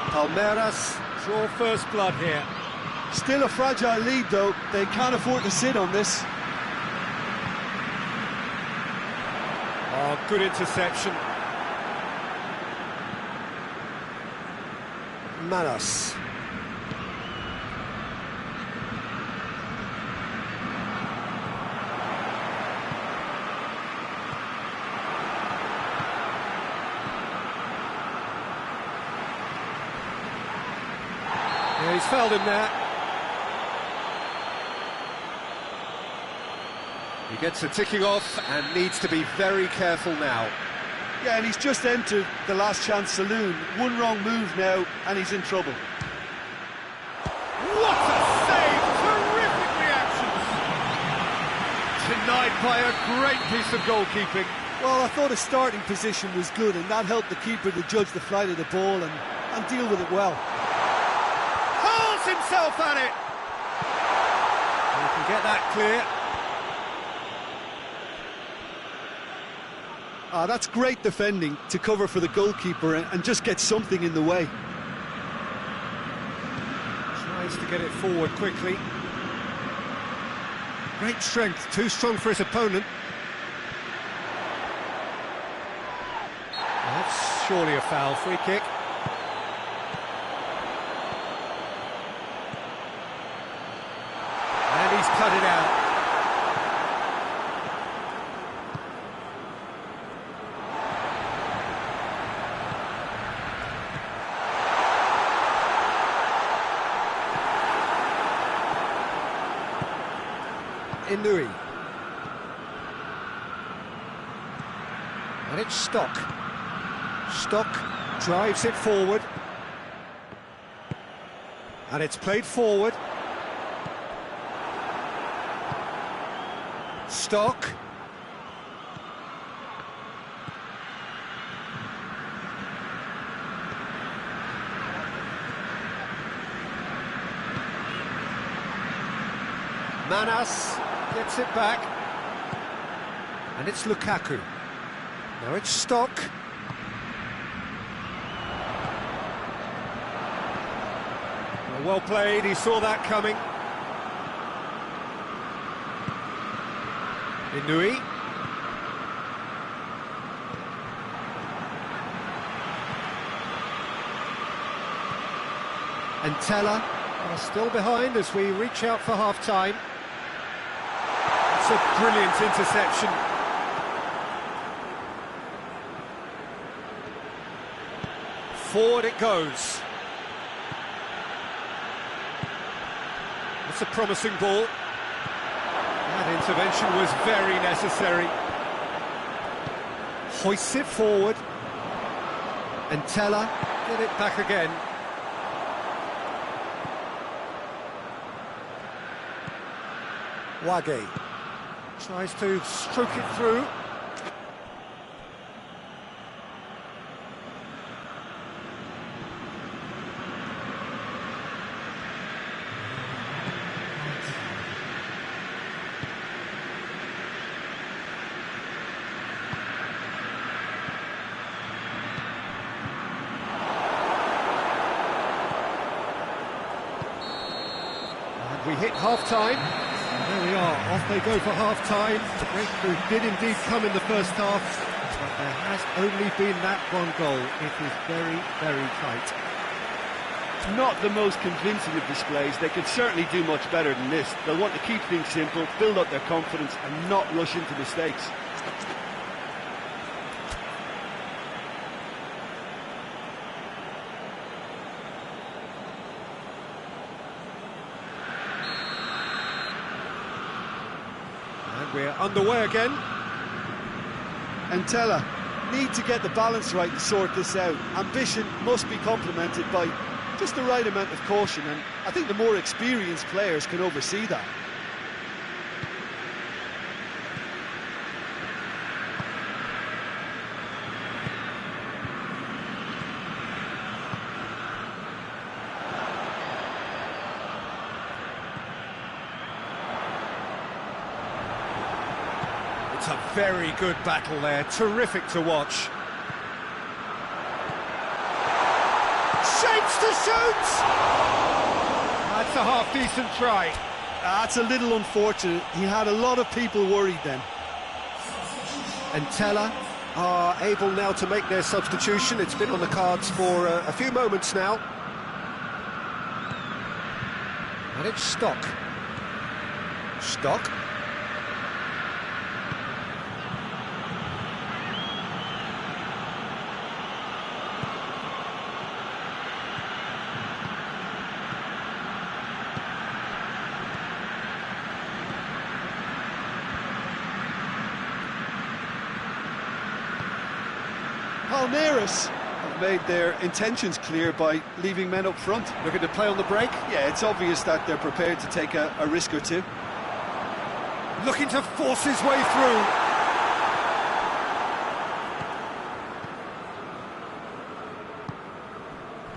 Palmeiras draw first blood here. Still a fragile lead, though. They can't afford to sit on this. Oh, good interception. Manos. Yeah, he's fouled him there. He gets a ticking off and needs to be very careful now. Yeah, and he's just entered the last chance saloon. One wrong move now, and he's in trouble. What a save! Terrific reactions! Denied by a great piece of goalkeeping. Well, I thought his starting position was good, and that helped the keeper to judge the flight of the ball and deal with it well. Hurls himself at it! He can get that clear. That's great defending to cover for the goalkeeper and just get something in the way. Tries to get it forward quickly. Great strength, too strong for his opponent. That's surely a foul, free kick. And he's cut it out. Inui. And it's Stock. Stock drives it forward. And it's played forward. Stock. Manas gets it back. And it's Lukaku. Now it's Stock. Well played, he saw that coming. Inui. And Teller are still behind as we reach out for half-time. It's a brilliant interception. Forward it goes. It's a promising ball. That intervention was very necessary. Hoists it forward. And Teller get it back again. Wage tries to stroke it through. And we hit half-time. There we are, off they go for half-time. The breakthrough did indeed come in the first half, but there has only been that one goal. It is very, very tight. Not the most convincing of displays. They could certainly do much better than this. They'll want to keep things simple, build up their confidence and not rush into mistakes. We're underway again. And Teller need to get the balance right to sort this out. Ambition must be complemented by just the right amount of caution, and I think the more experienced players can oversee that. It's a very good battle there, terrific to watch. Shapes to shoot! That's a half-decent try. That's a little unfortunate. He had a lot of people worried then. And Teller are able now to make their substitution. It's been on the cards for a few moments now. And it's Stock. Stock. Palmeiras have made their intentions clear by leaving men up front. Looking to play on the break. Yeah, it's obvious that they're prepared to take a risk or two. Looking to force his way through.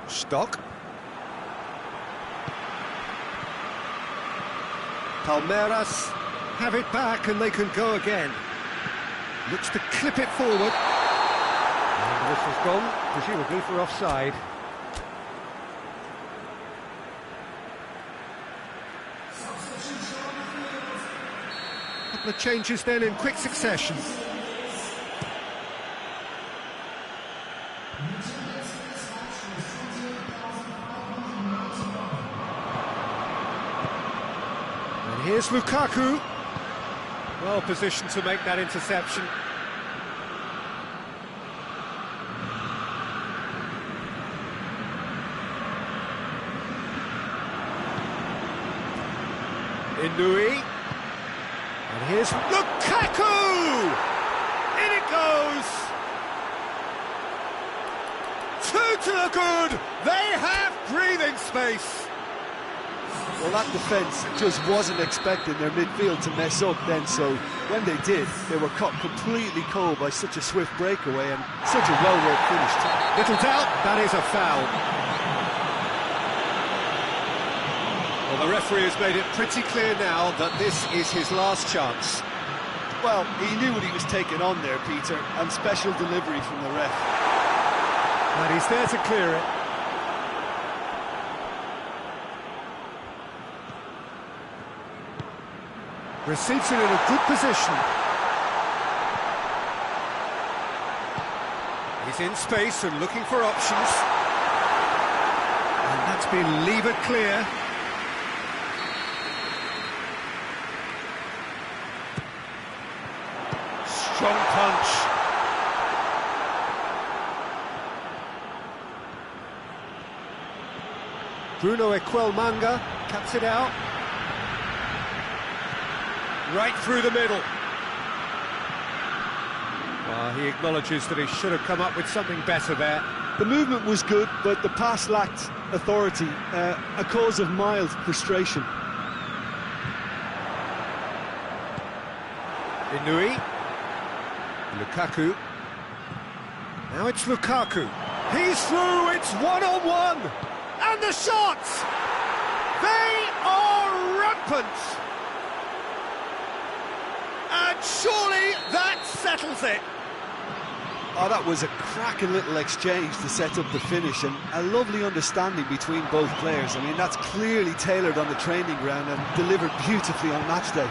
Stock. Palmeiras have it back and they can go again. Looks to clip it forward. And this has gone, presumably for offside. A couple of changes then in quick succession. And here's Lukaku. Well positioned to make that interception. Inui. And here's Lukaku! In it goes! Two to the good! They have breathing space! Well, that defence just wasn't expecting their midfield to mess up then, so when they did, they were caught completely cold by such a swift breakaway and such a well-worked finish. Little doubt, that is a foul. Well, the referee has made it pretty clear now that this is his last chance. Well, he knew what he was taking on there, Peter, and special delivery from the ref. And he's there to clear it. Receives it in a good position. He's in space and looking for options. And that's been levered clear. Strong punch. Bruno Manga cuts it out. Right through the middle. Well, he acknowledges that he should have come up with something better there. The movement was good, but the pass lacked authority, a cause of mild frustration. Inui. Lukaku. Now it's Lukaku. He's through, it's one-on-one. And the shots! They are rampant! And surely that settles it. Oh, that was a cracking little exchange to set up the finish, and a lovely understanding between both players. I mean, that's clearly tailored on the training ground and delivered beautifully on match day.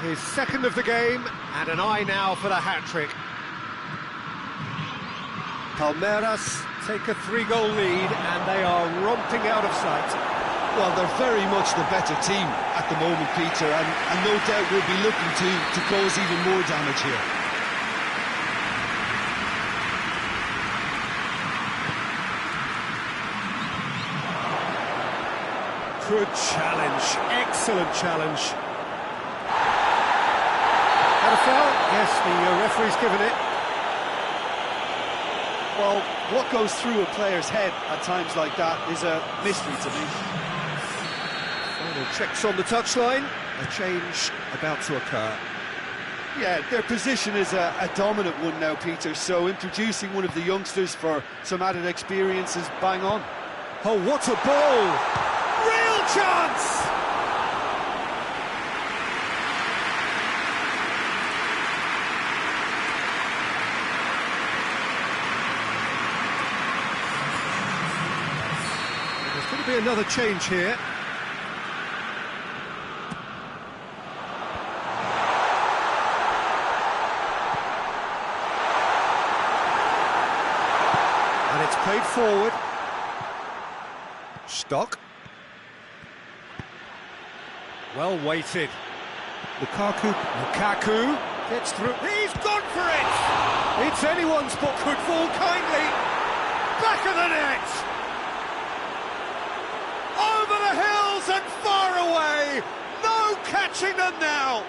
His second of the game, and an eye now for the hat-trick. Palmeiras take a 3-goal lead, and they are romping out of sight. Well, they're very much the better team at the moment, Peter, and no doubt will be looking to cause even more damage here. Good challenge, excellent challenge. Had a foul? Yes, the referee's given it. Well, what goes through a player's head at times like that is a mystery to me. Final checks on the touchline. A change about to occur. Yeah, their position is a dominant one now, Peter, so introducing one of the youngsters for some added experience is bang on. Oh, what a ball! Real chance! There's going to be another change here. And it's played forward. Stock. Well weighted. Lukaku gets through. He's gone for it! It's anyone's ball. Could fall kindly. Back of the net! Over the hills and far away! No catching them now!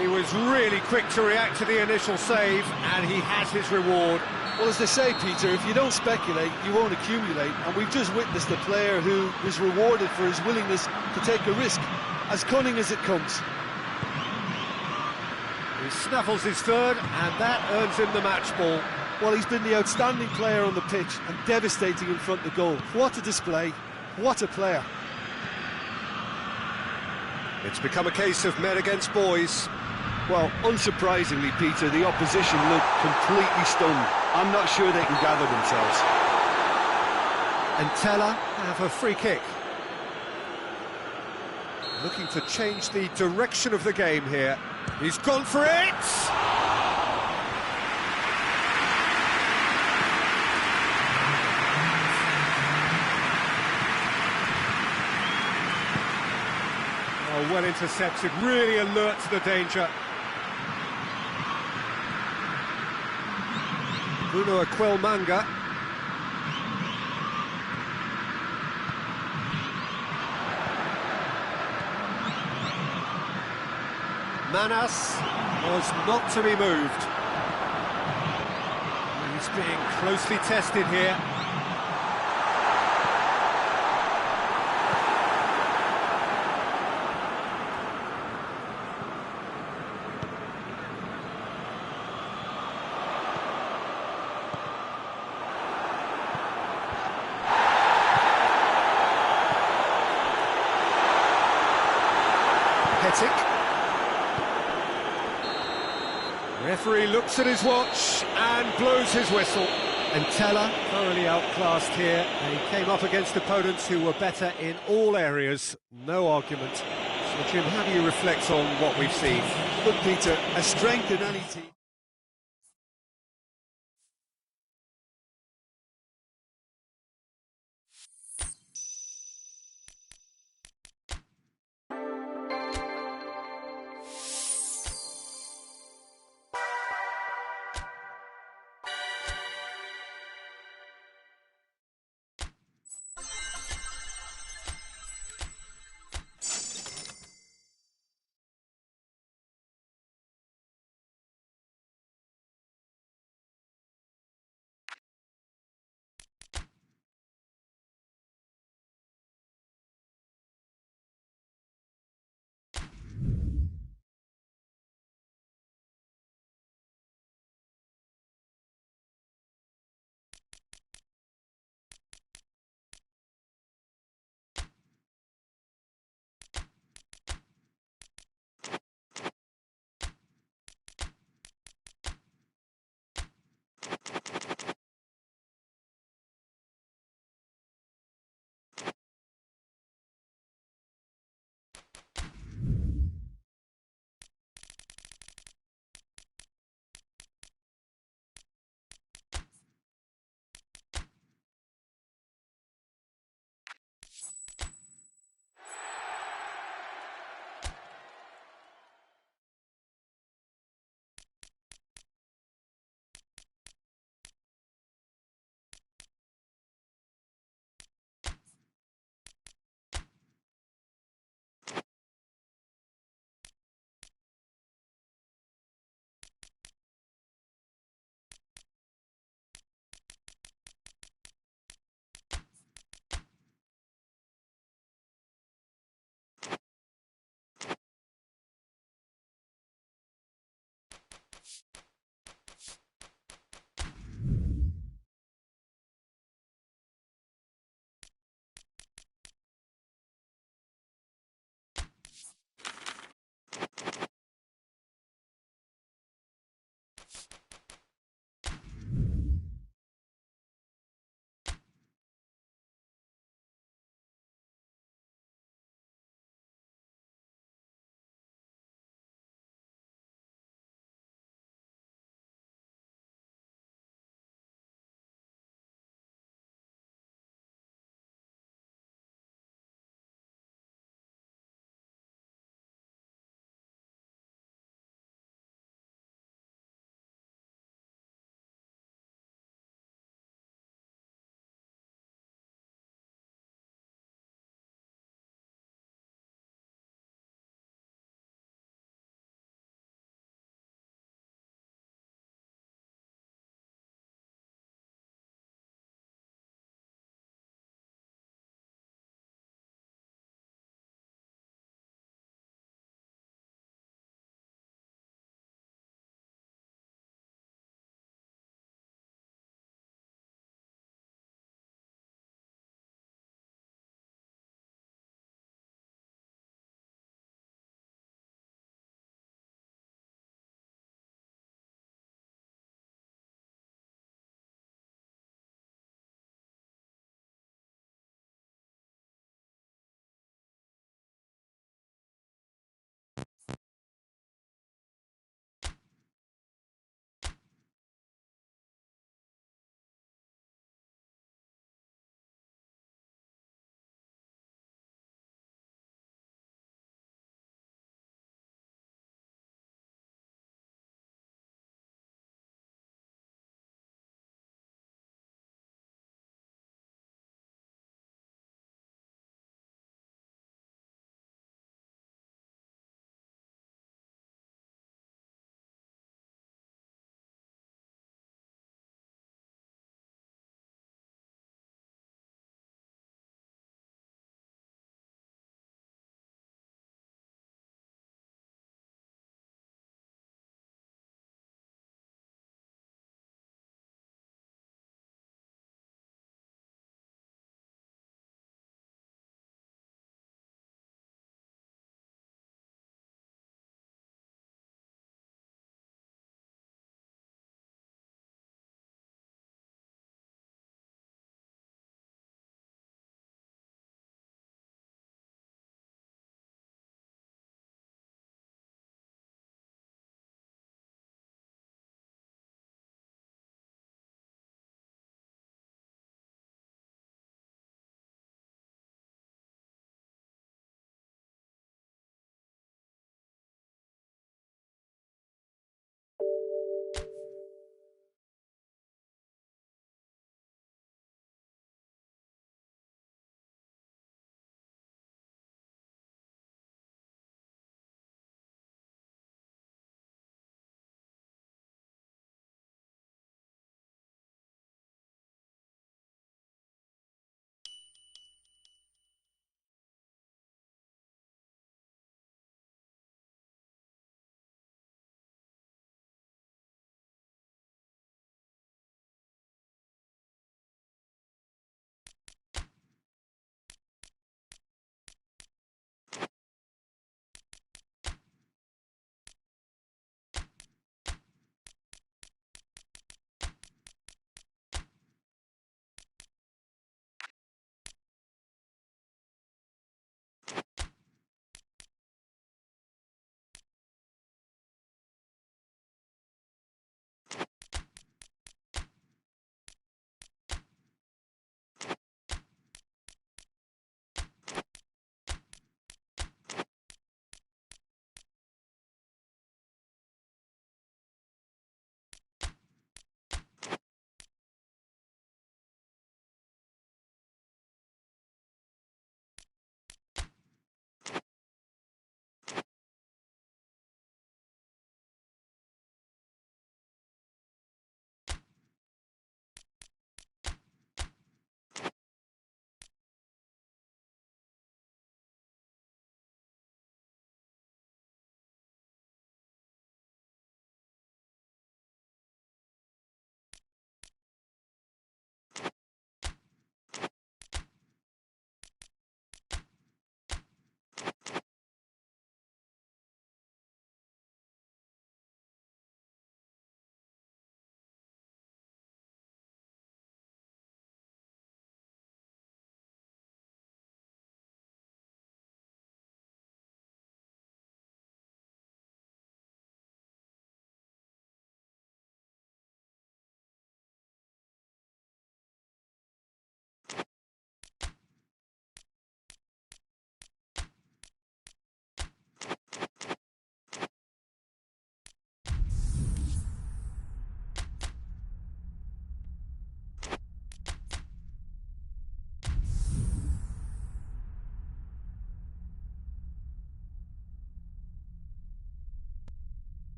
He was really quick to react to the initial save, and he has his reward. Well, as they say, Peter, if you don't speculate, you won't accumulate, and we've just witnessed a player who was rewarded for his willingness to take a risk, as cunning as it comes. He snaffles his third, and that earns him the match ball. Well, he's been the outstanding player on the pitch and devastating in front of goal. What a display, what a player. It's become a case of men against boys. Well, unsurprisingly, Peter, the opposition look completely stunned. I'm not sure they can gather themselves. And Teller have a free kick. Looking to change the direction of the game here. He's gone for it! Oh, well intercepted, really alert to the danger. Bruno Manga. Manas was not to be moved. He's being closely tested here. Referee looks at his watch and blows his whistle. And Teller, thoroughly outclassed here, and he came up against opponents who were better in all areas, no argument. So Jim, how do you reflect on what we've seen? Look, Peter, a strength in any team.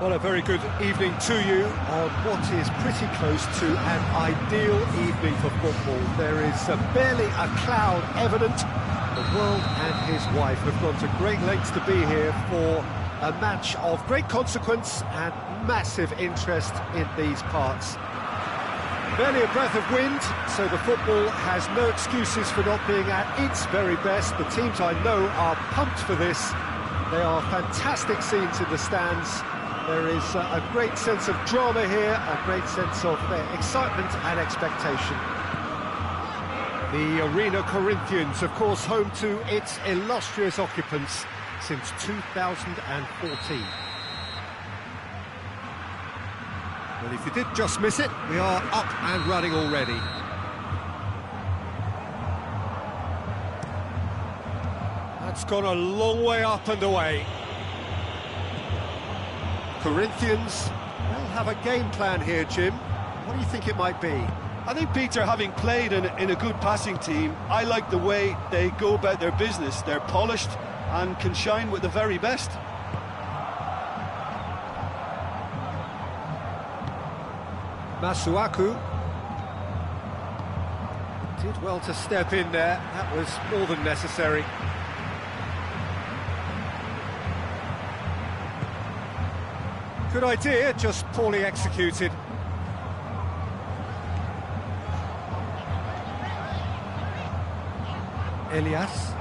Well, a very good evening to you on what is pretty close to an ideal evening for football. There is barely a cloud evident. The world and his wife have gone to great lengths to be here for a match of great consequence and massive interest in these parts. Barely a breath of wind, so the football has no excuses for not being at its very best. The teams I know are pumped for this. They are fantastic scenes in the stands. There is a great sense of drama here, a great sense of excitement and expectation. The Arena Corinthians, of course, home to its illustrious occupants since 2014. Well, if you did just miss it, we are up and running already. That's gone a long way up and away. Corinthians, they'll have a game plan here, Jim. What do you think it might be? I think, Peter, having played in a good passing team, I like the way they go about their business. They're polished and can shine with the very best. Masuaku did well to step in there. That was more than necessary. Good idea, just poorly executed. Elias.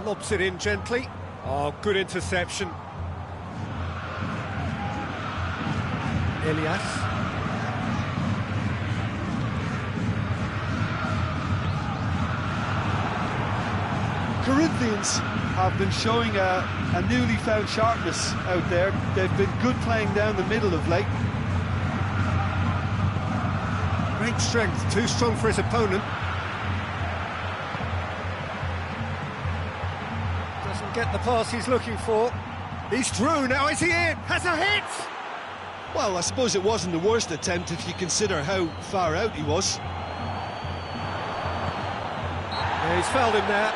Lobs it in gently. Oh, good interception. Elias. Corinthians have been showing a newly found sharpness out there. They've been good playing down the middle of late. Great strength, too strong for his opponent. Doesn't get the pass he's looking for. He's through, now is he in? Has a hit! Well, I suppose it wasn't the worst attempt if you consider how far out he was. Yeah, he's fouled him there.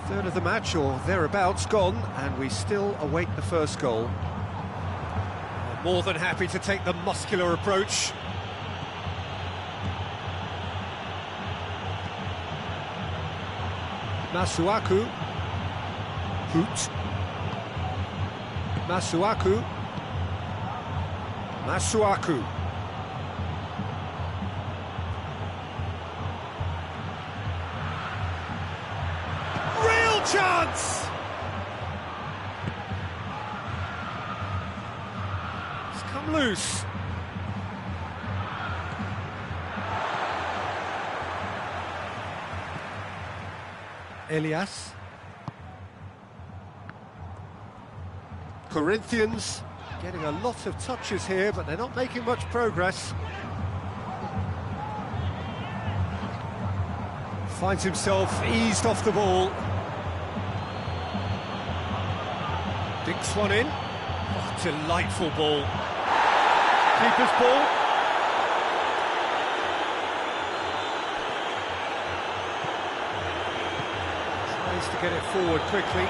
Third of the match, or thereabouts, gone, and we still await the first goal. I'm more than happy to take the muscular approach. Masuaku. Hoot. Masuaku. Masuaku. Chance! It's come loose. Elias. Corinthians getting a lot of touches here, but they're not making much progress. Finds himself eased off the ball. Dinks one in. Oh, delightful ball. Keeper's ball. Tries to get it forward quickly.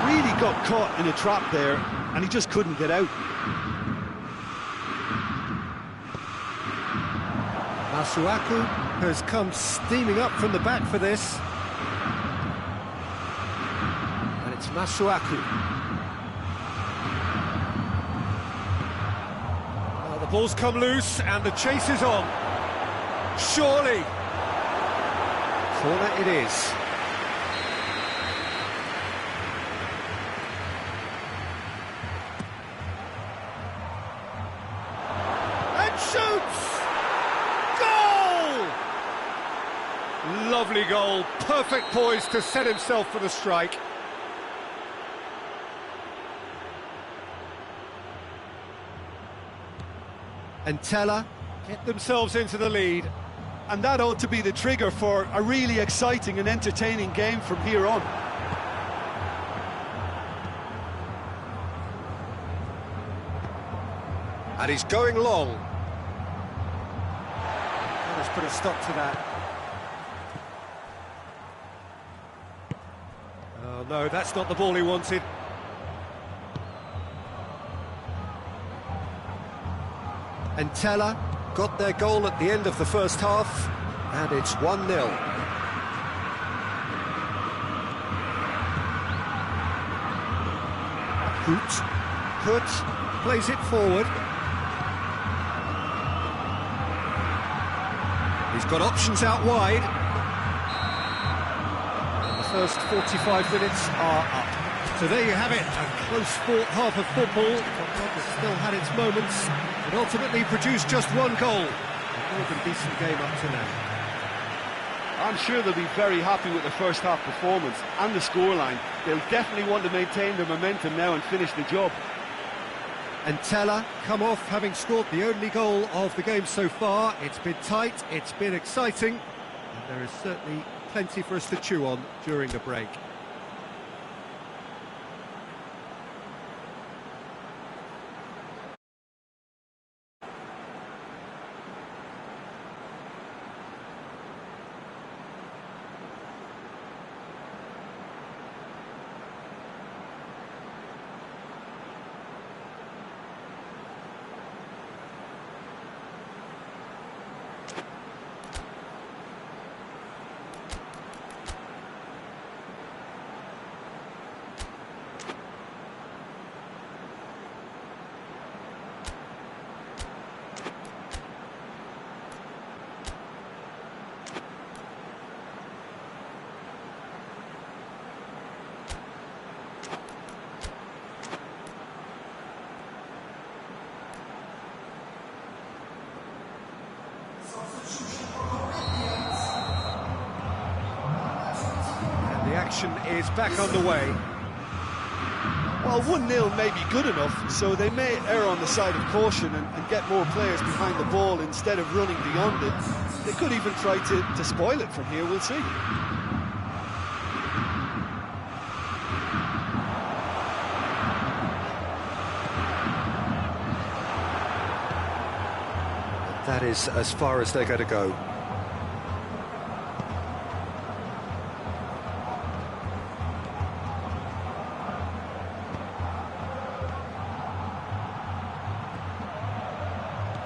Really got caught in a trap there, and he just couldn't get out. Masuaku has come steaming up from the back for this. And it's Masuaku. Well, the ball's come loose and the chase is on. Surely. Corner it is. shoots! Goal! Lovely goal, perfect poise to set himself for the strike. And Teller get themselves into the lead. And that ought to be the trigger for a really exciting and entertaining game from here on. And he's going long. Let's put a stop to that. Oh no, that's not the ball he wanted. And Teller got their goal at the end of the first half, and it's 1-0. Hoot plays it forward. He's got options out wide. And the first 45 minutes are up. So there you have it, a close-fought half of football, that still had its moments, but ultimately produced just one goal. A more than decent game up to now. I'm sure they'll be very happy with the first half performance and the scoreline. They'll definitely want to maintain their momentum now and finish the job. And Teller come off having scored the only goal of the game so far. It's been tight, it's been exciting, and there is certainly plenty for us to chew on during the break. The action is back underway. Well, 1-0 may be good enough, so they may err on the side of caution and get more players behind the ball instead of running beyond it. They could even try to spoil it from here, we'll see. That is as far as they're going to go.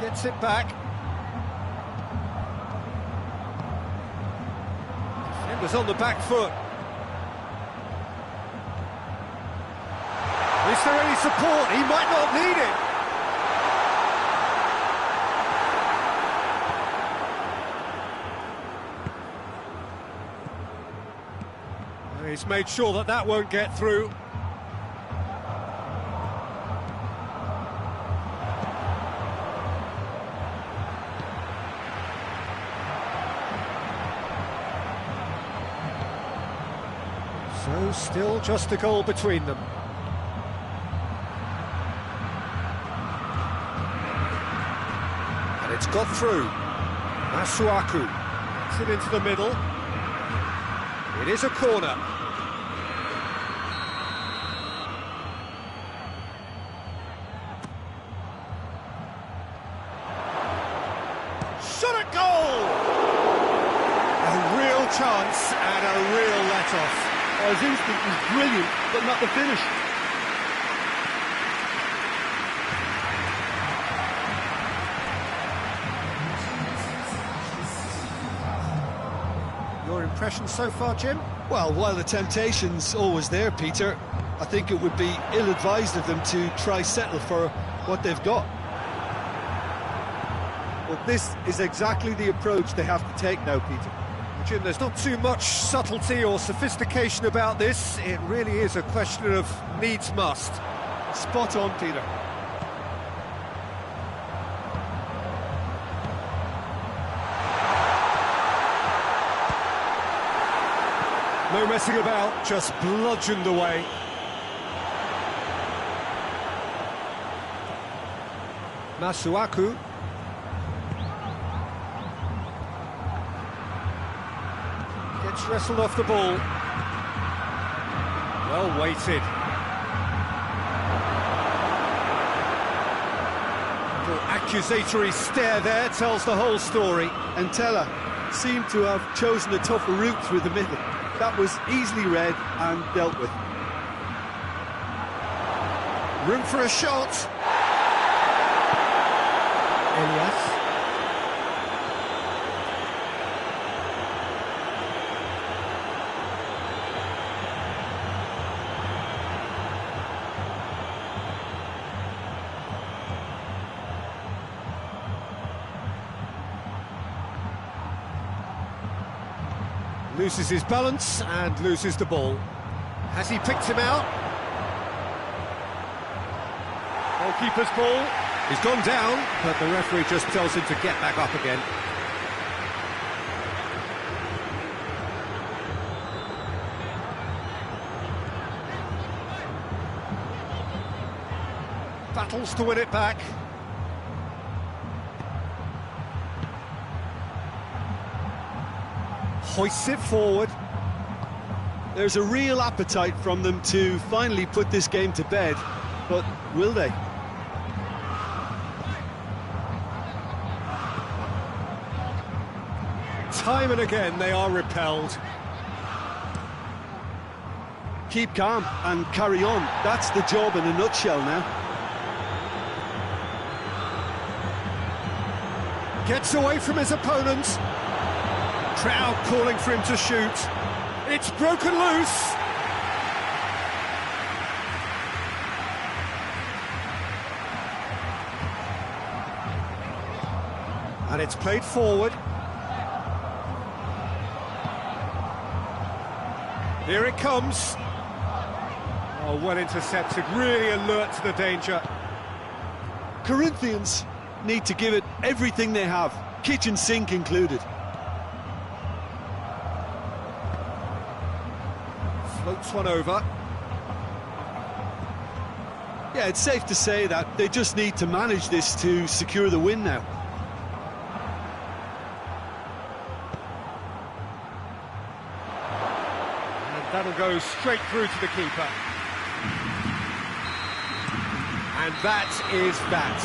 Gets it back. Defender's on the back foot. Is there any support? He might not need it. He's made sure that that won't get through. So still just a goal between them. And it's got through. Masuaku gets it into the middle. It is a corner. Shot at goal! A real chance and a real let-off. His instinct was brilliant, but not the finish. Your impression so far, Jim? Well, while the temptation's always there, Peter, I think it would be ill-advised of them to try settle for what they've got. Well, this is exactly the approach they have to take now, Peter. Jim, there's not too much subtlety or sophistication about this. It really is a question of needs must. Spot on, Peter. No messing about, just bludgeoned away. Masuaku. Gets wrestled off the ball. Well weighted. Little accusatory stare there tells the whole story. And Teller seemed to have chosen a tougher route through the middle. That was easily read and dealt with. Room for a shot. Elias. Loses his balance and loses the ball. Has he picked him out? Goalkeeper's ball. He's gone down, but the referee just tells him to get back up again. Battles to win it back. Hoists it forward. There's a real appetite from them to finally put this game to bed, but will they? Time and again they are repelled. Keep calm and carry on. That's the job in a nutshell now. Gets away from his opponent. Crowd calling for him to shoot. It's broken loose. And it's played forward. Here it comes. Oh, well intercepted, really alert to the danger. Corinthians need to give it everything they have, kitchen sink included. Floats one over. Yeah, it's safe to say that they just need to manage this to secure the win now. That'll go straight through to the keeper. And that is that.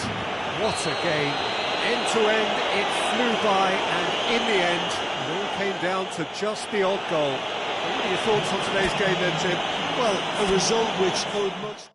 What a game. End to end, it flew by, and in the end, it all came down to just the odd goal. What are your thoughts on today's game then, Tim? Well, a result which owed much...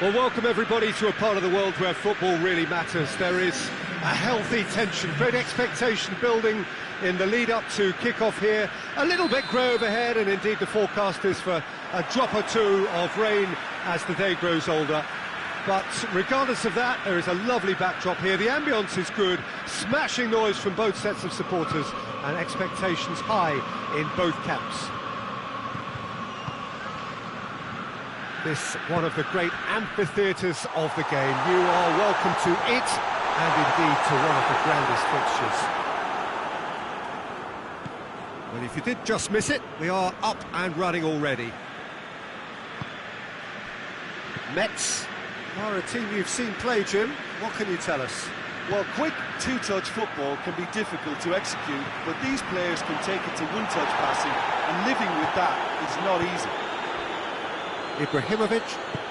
Well, welcome everybody to a part of the world where football really matters. There is a healthy tension, great expectation building in the lead-up to kick-off here. A little bit grey overhead, and indeed the forecast is for a drop or two of rain as the day grows older. But regardless of that, there is a lovely backdrop here. The ambience is good, smashing noise from both sets of supporters, and expectations high in both camps. This one of the great amphitheatres of the game. You are welcome to it, and indeed to one of the grandest fixtures. Well, if you did just miss it, we are up and running already. Mets are a team you've seen play, Jim. What can you tell us? Well, quick two-touch football can be difficult to execute, but these players can take it to one-touch passing, and living with that is not easy. Ibrahimovic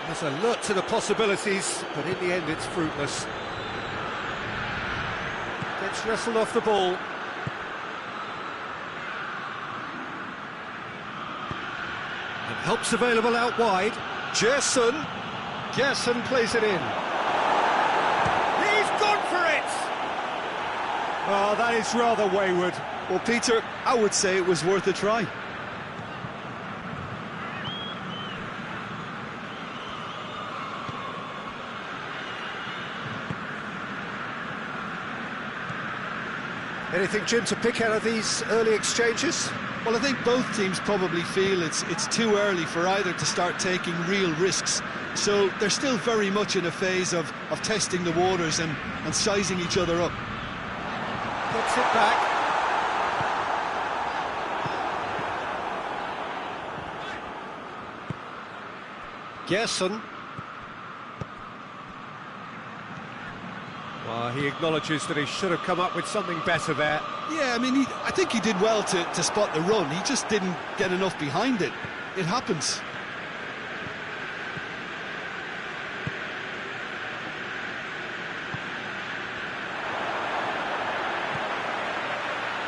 has a look to the possibilities, but in the end it's fruitless. Gets wrestled off the ball. And help's available out wide. Gerson plays it in. He's gone for it! Oh, that is rather wayward. Well, Peter, I would say it was worth a try. Anything, Jim, to pick out of these early exchanges? Well, I think both teams probably feel it's too early for either to start taking real risks. So they're still very much in a phase of testing the waters and sizing each other up. Gets it back. Gerson. Well, he acknowledges that he should have come up with something better there. Yeah, I mean, I think he did well to spot the run. He just didn't get enough behind it. It happens.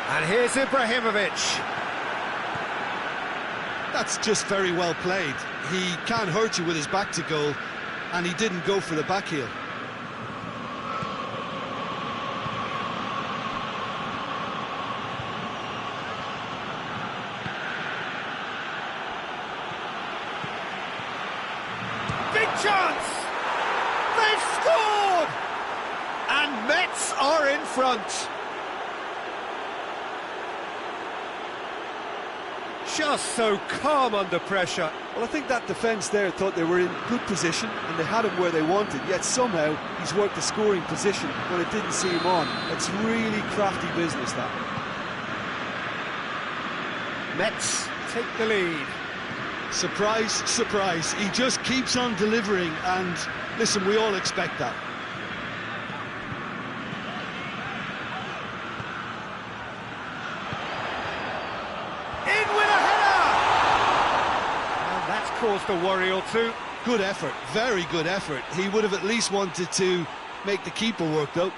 And here's Ibrahimovic. That's just very well played. He can't hurt you with his back to goal, and he didn't go for the back heel. Big chance! They've scored! And Metz are in front. Just so calm under pressure. Well, I think that defence there thought they were in good position and they had him where they wanted, yet somehow he's worked the scoring position when it didn't see him on. It's really crafty business, that. Metz take the lead. Surprise, surprise. He just keeps on delivering, and listen, we all expect that. Caused a worry or two. Good effort, very good effort. He would have at least wanted to make the keeper work, though.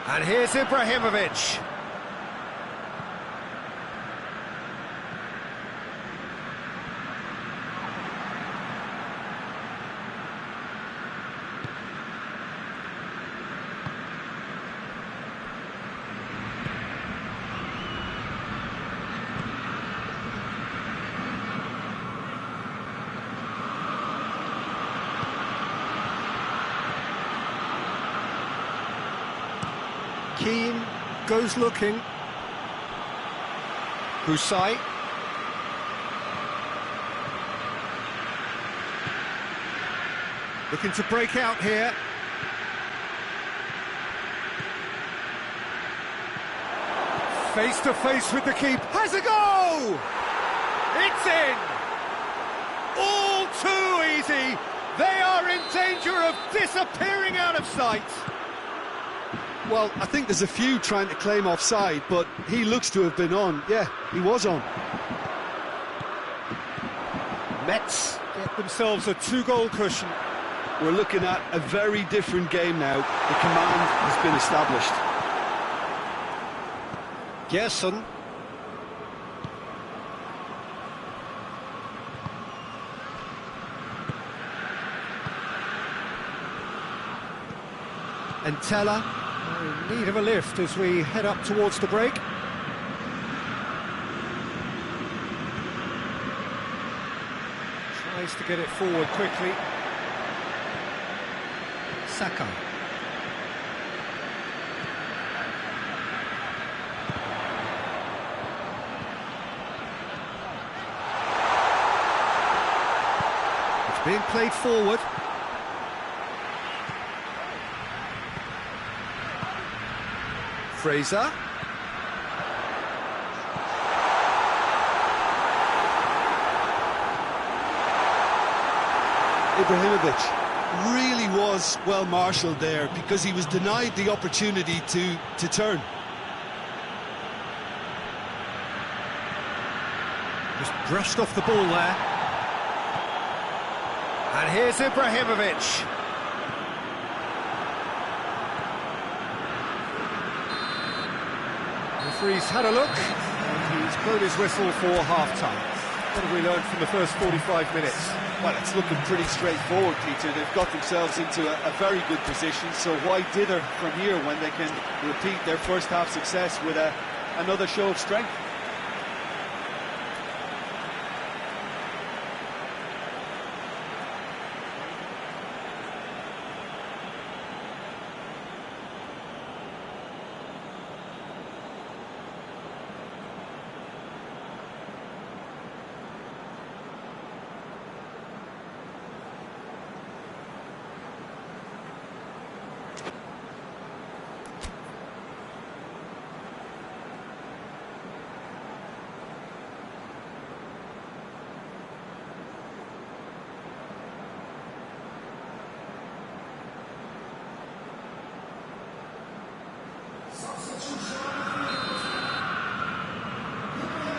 And here's Ibrahimovic. Keane goes looking. Husai. Looking to break out here. Face to face with the keeper. Has a goal! It's in! All too easy. They are in danger of disappearing out of sight. Well, I think there's a few trying to claim offside, but he looks to have been on. Yeah, he was on. Metz get themselves a 2-goal cushion. We're looking at a very different game now. The command has been established. Gerson. And Teller. In need of a lift as we head up towards the break. Tries to get it forward quickly. Saka. It's being played forward. Fraser. Ibrahimovic really was well marshalled there because he was denied the opportunity to turn. Just brushed off the ball there. And here's Ibrahimovic. Referee's had a look, and he's blown his whistle for half-time. What have we learned from the first 45 minutes? Well, it's looking pretty straightforward, Peter. They've got themselves into a very good position, so why dither from here when they can repeat their first half success with another show of strength?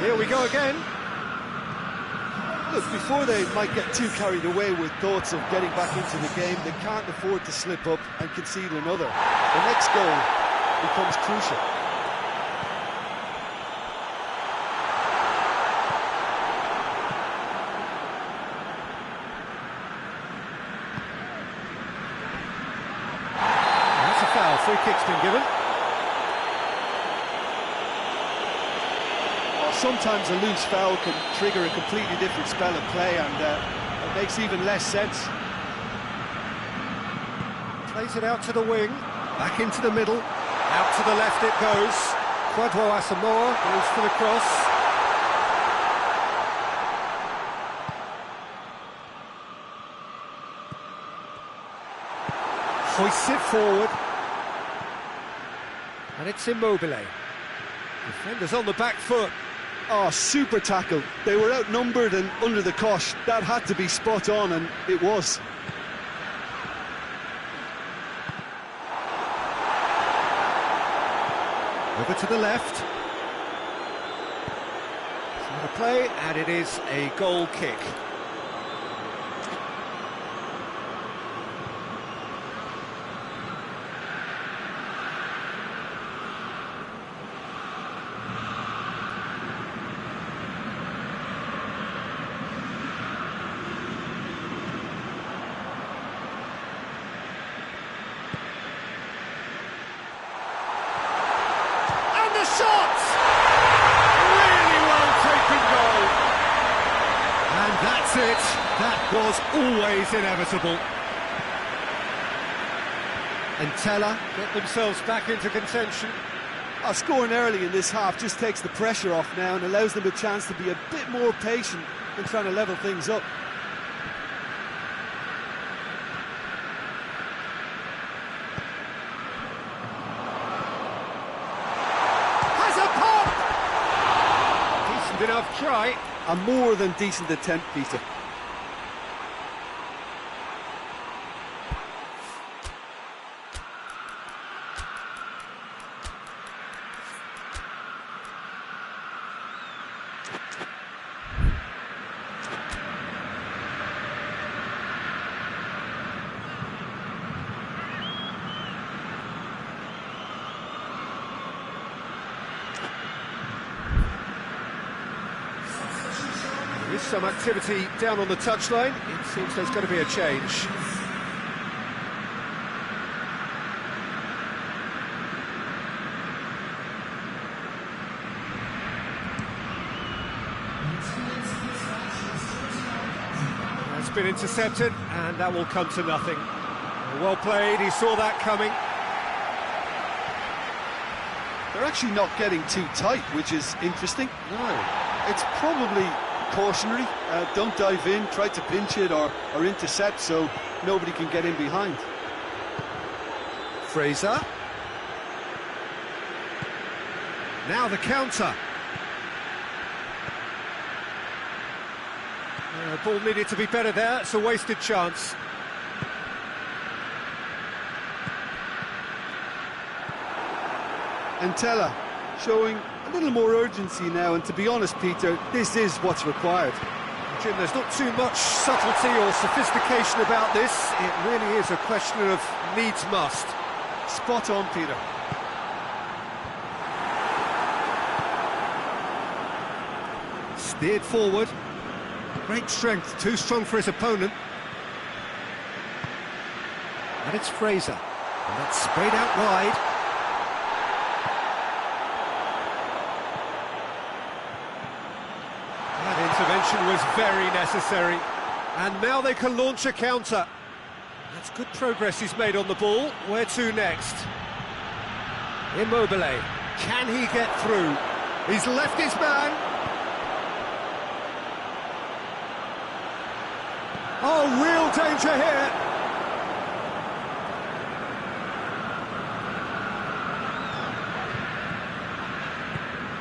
Here we go again. Look, before they might get too carried away with thoughts of getting back into the game, they can't afford to slip up and concede another. The next goal becomes crucial. That's a foul. Free kick's been given. Sometimes a loose foul can trigger a completely different spell of play, and it makes even less sense. Plays it out to the wing, back into the middle, out to the left it goes. Quadro Asamoah goes for the cross. Hoists it forward. And it's Immobile. Defenders on the back foot. Oh, super tackle. They were outnumbered and under the cosh. That had to be spot on, and it was. Over to the left. So the play, and it is a goal kick. Shot! Really well taken goal. And that's it. That was always inevitable. And Teller get themselves back into contention. Scoring early in this half just takes the pressure off now and allows them a chance to be a bit more patient in trying to level things up. Enough try. A more than decent attempt, Peter. There is some activity down on the touchline. It seems there's going to be a change. That's been intercepted, and that will come to nothing. Well played, he saw that coming. They're actually not getting too tight, which is interesting. No. It's probably cautionary. Don't dive in, try to pinch it or intercept so nobody can get in behind. Fraser. Now the counter. Ball needed to be better there. It's a wasted chance. And Teller showing a little more urgency now, and to be honest, Peter, this is what's required. Jim, there's not too much subtlety or sophistication about this. It really is a question of needs must. Spot on, Peter. Steered forward. Great strength, too strong for his opponent. And it's Fraser. And that's sprayed out wide. Intervention was very necessary, and now they can launch a counter. That's good progress he's made on the ball. Where to next? Immobile, can he get through? He's left his man. Oh, real danger here.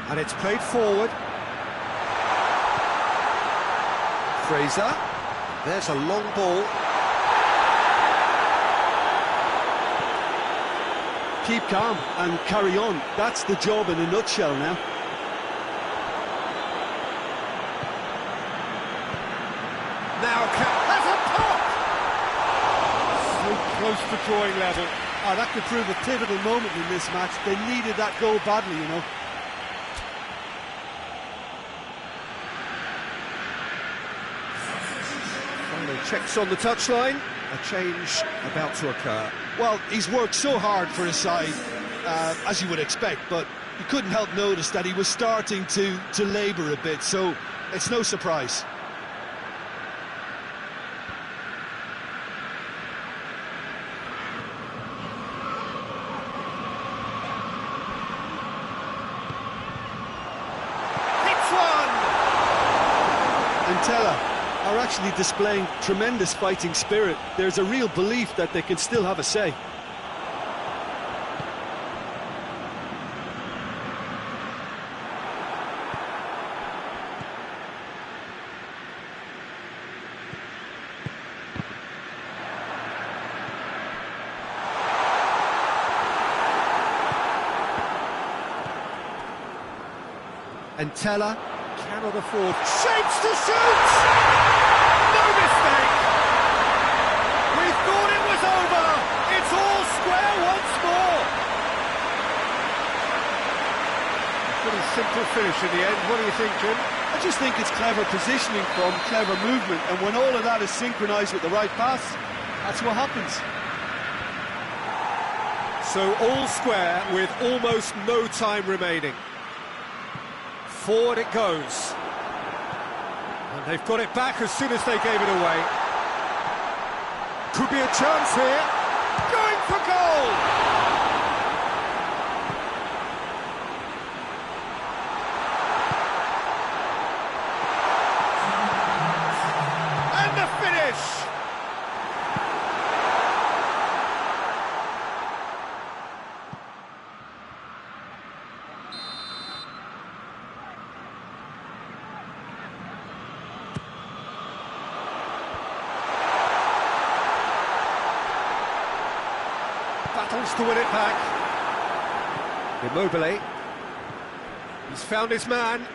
And it's played forward. Fraser, there's a long ball. Keep calm and carry on. That's the job in a nutshell now. Now has a pop! So close to drawing level. Oh, that could prove a pivotal moment in this match. They needed that goal badly, you know. Final checks on the touchline. A change about to occur. Well, he's worked so hard for his side, as you would expect, but you couldn't help notice that he was starting to labour a bit, so it's no surprise. Hits one! Entella are actually displaying tremendous fighting spirit. There's a real belief that they can still have a say. Entella cannot afford shapes to shoot! No mistake! We thought it was over! It's all square once more! A pretty simple finish in the end. What do you think, Jim? I just think it's clever positioning from clever movement, and when all of that is synchronised with the right pass, that's what happens. So all square with almost no time remaining. Forward it goes. And they've got it back as soon as they gave it away. Could be a chance here. Going for goal! And the finish! Battles to win it back. Immobile. He's found his man.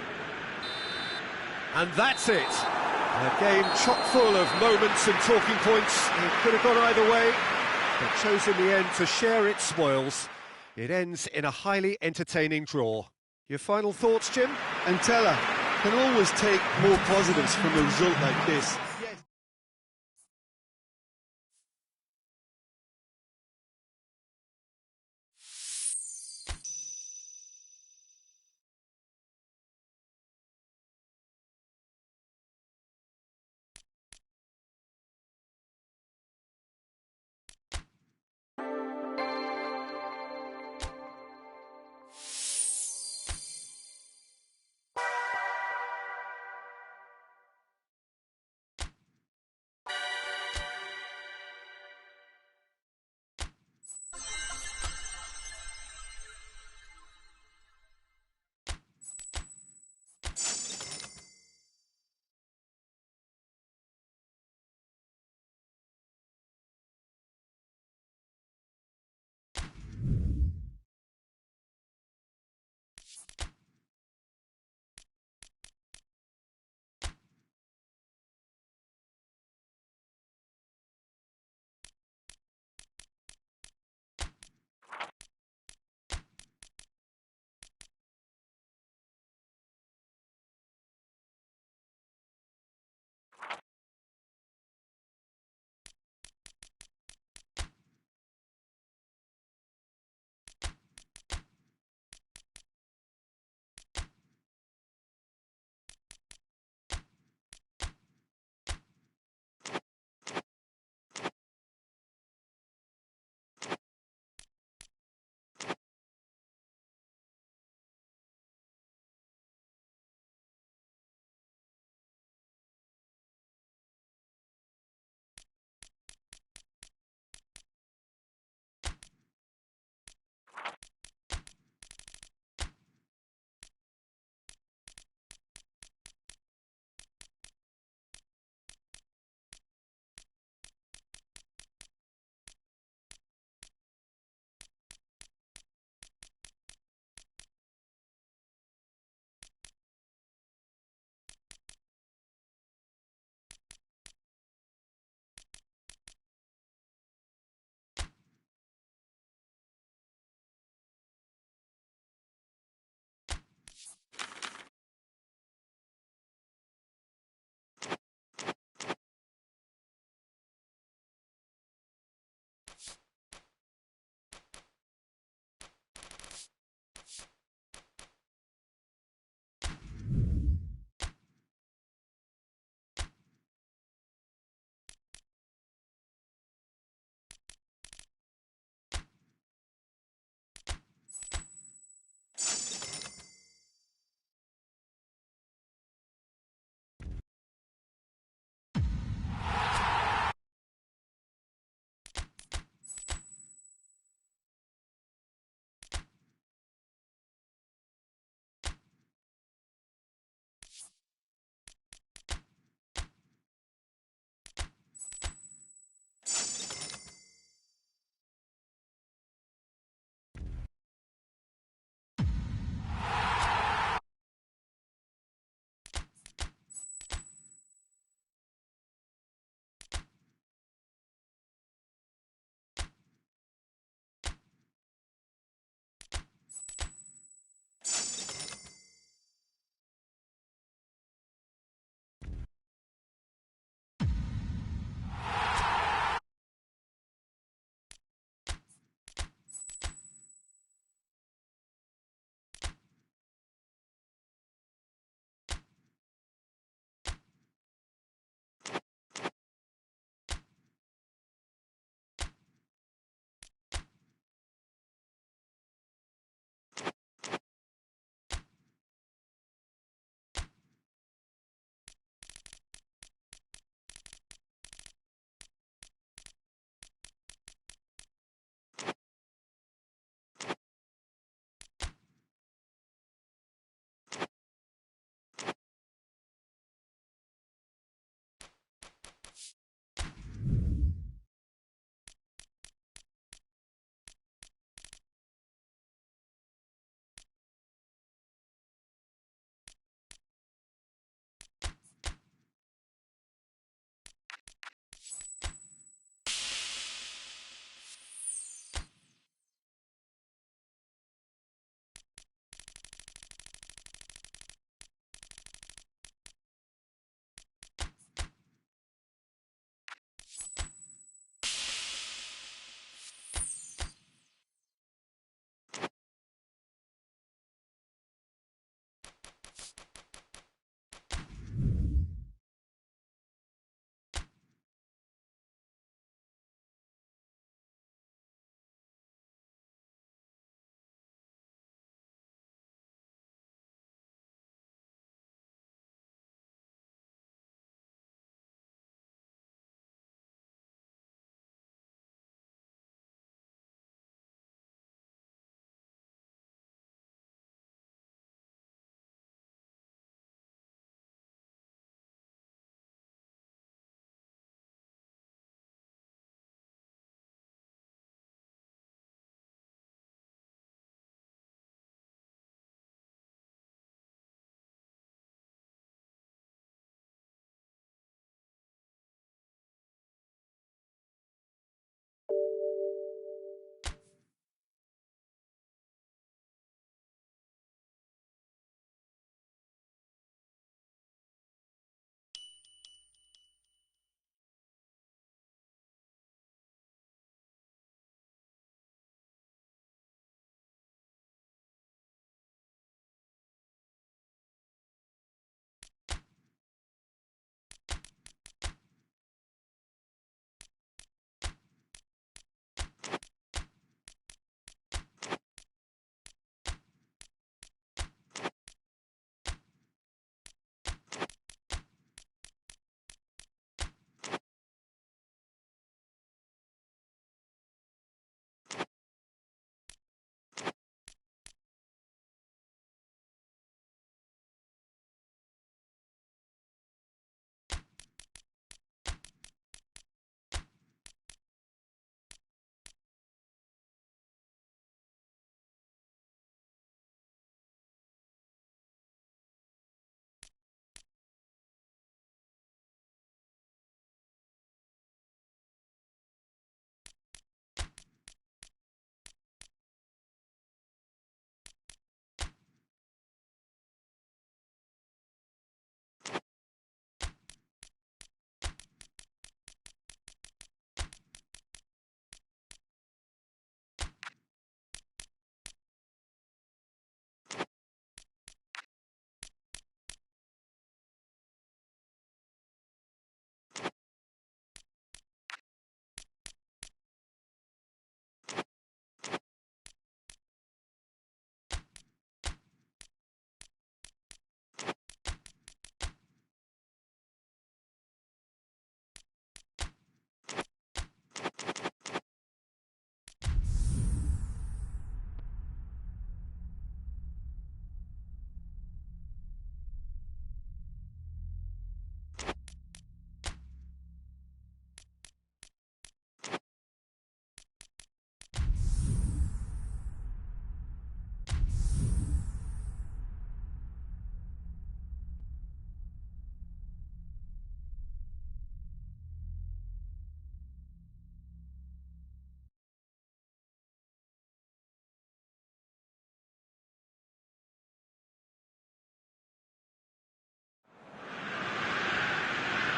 And that's it. A game chock full of moments and talking points. It could have gone either way, but chose in the end to share its spoils. It ends in a highly entertaining draw. Your final thoughts, Jim? Entella can always take more positives from a result like this.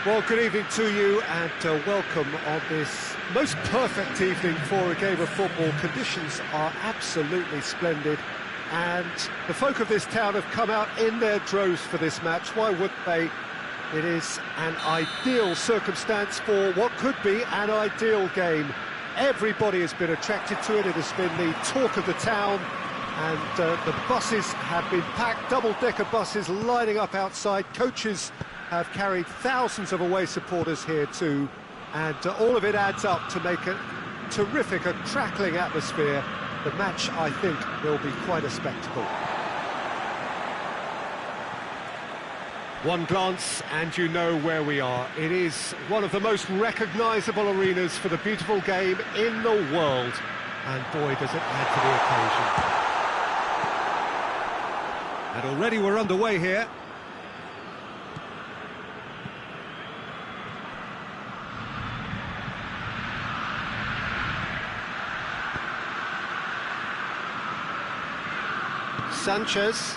Well, good evening to you and welcome on this most perfect evening for a game of football. Conditions are absolutely splendid and the folk of this town have come out in their droves for this match. Why wouldn't they? It is an ideal circumstance for what could be an ideal game. Everybody has been attracted to it. It has been the talk of the town and the buses have been packed, double-decker buses lining up outside. Coaches have carried thousands of away supporters here too, and all of it adds up to make a terrific, a crackling atmosphere. The match, I think, will be quite a spectacle. One glance and you know where we are. It is one of the most recognisable arenas for the beautiful game in the world, and boy does it add to the occasion. And already we're underway here. Sanchez.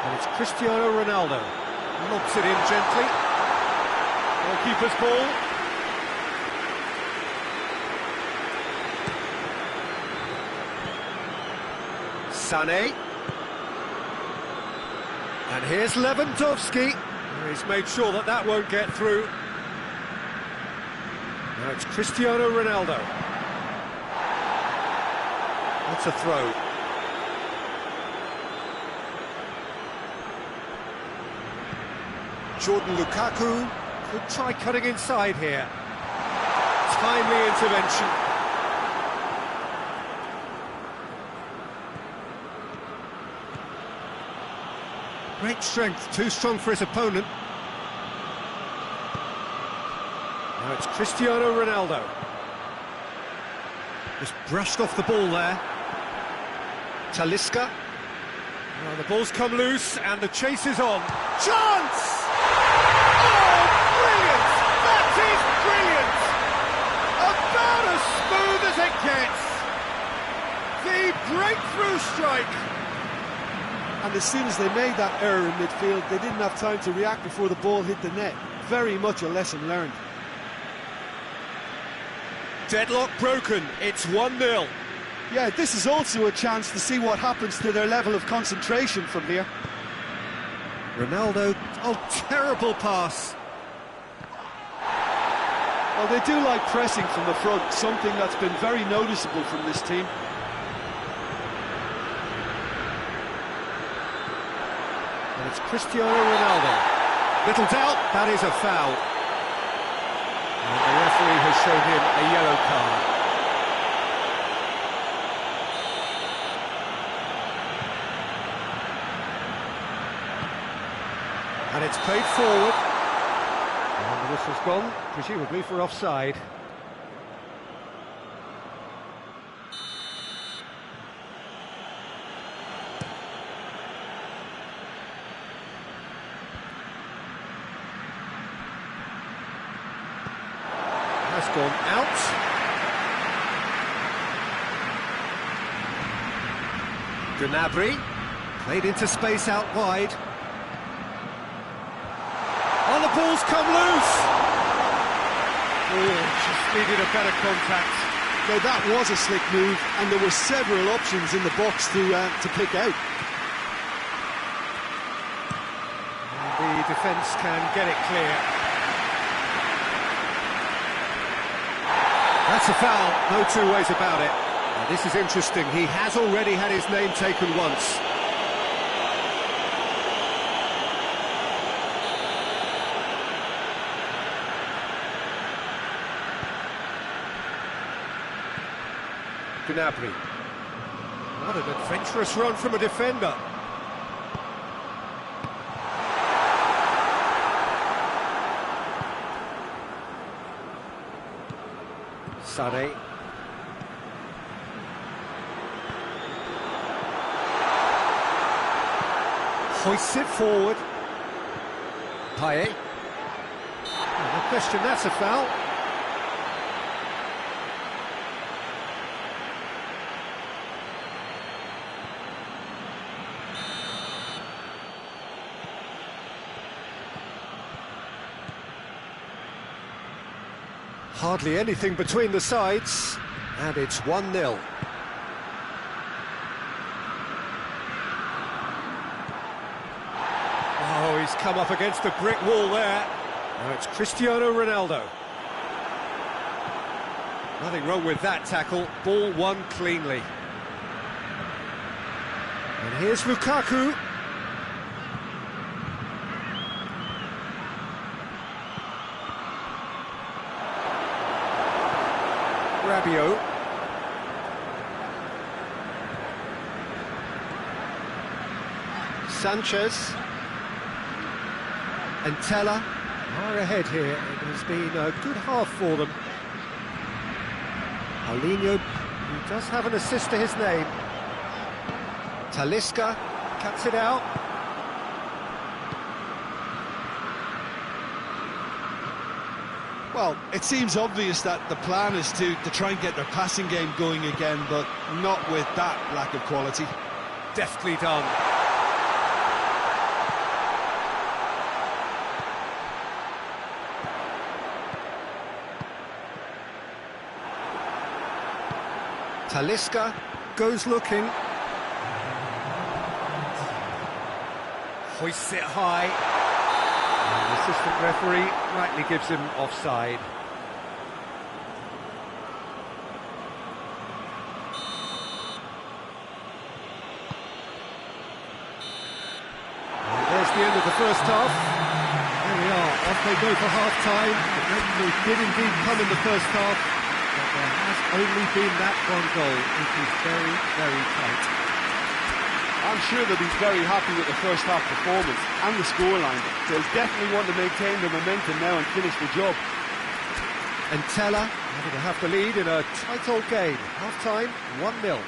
And it's Cristiano Ronaldo. Lobs it in gently. Goalkeeper's ball. Sané. And here's Lewandowski. He's made sure that that won't get through. Now it's Cristiano Ronaldo. That's a throw. Jordan Lukaku could try cutting inside here. Timely intervention. Great strength, too strong for his opponent. Now it's Cristiano Ronaldo. Just brushed off the ball there. Talisca. Well, the ball's come loose and the chase is on. Chance! Oh, brilliant! That is brilliant! About as smooth as it gets. The breakthrough strike. And as soon as they made that error in midfield, they didn't have time to react before the ball hit the net. Very much a lesson learned. Deadlock broken, it's 1-0. Yeah, this is also a chance to see what happens to their level of concentration from here. Ronaldo, oh, terrible pass. Well, they do like pressing from the front, something that's been very noticeable from this team. And it's Cristiano Ronaldo. Little doubt, that is a foul. And the referee has shown him a yellow card. And it's played forward. And the whistle's gone, presumably for offside. Has gone out. Gnabry played into space out wide. Oh, the ball's come loose. Oh, just needed a better contact. Now that was a slick move, and there were several options in the box to pick out. And the defence can get it clear. That's a foul, no two ways about it. Now, this is interesting, he has already had his name taken once. Gnabry. What an adventurous run from a defender. Sané. Hoists it forward. Payet. No question, that's a foul. Hardly anything between the sides, and it's 1-0. Oh, he's come up against a brick wall there. Now it's Cristiano Ronaldo. Nothing wrong with that tackle, ball won cleanly. And here's Lukaku. Rabiot. Sanchez. And Teller are ahead here. It has been a good half for them. Paulinho, who does have an assist to his name. Talisca cuts it out. Well, it seems obvious that the plan is to try and get their passing game going again, but not with that lack of quality. Deftly done. Talisca goes looking. Hoists it high. And the assistant referee rightly gives him offside. And there's the end of the first half. There we are, off they go for half-time. The breakthrough did indeed come in the first half, but there has only been that one goal. It is very, very tight. I'm sure that he's very happy with the first half performance and the scoreline. They'll definitely want to maintain the momentum now and finish the job. And Teller having to have the lead in a tight old game. Half-time, 1-0.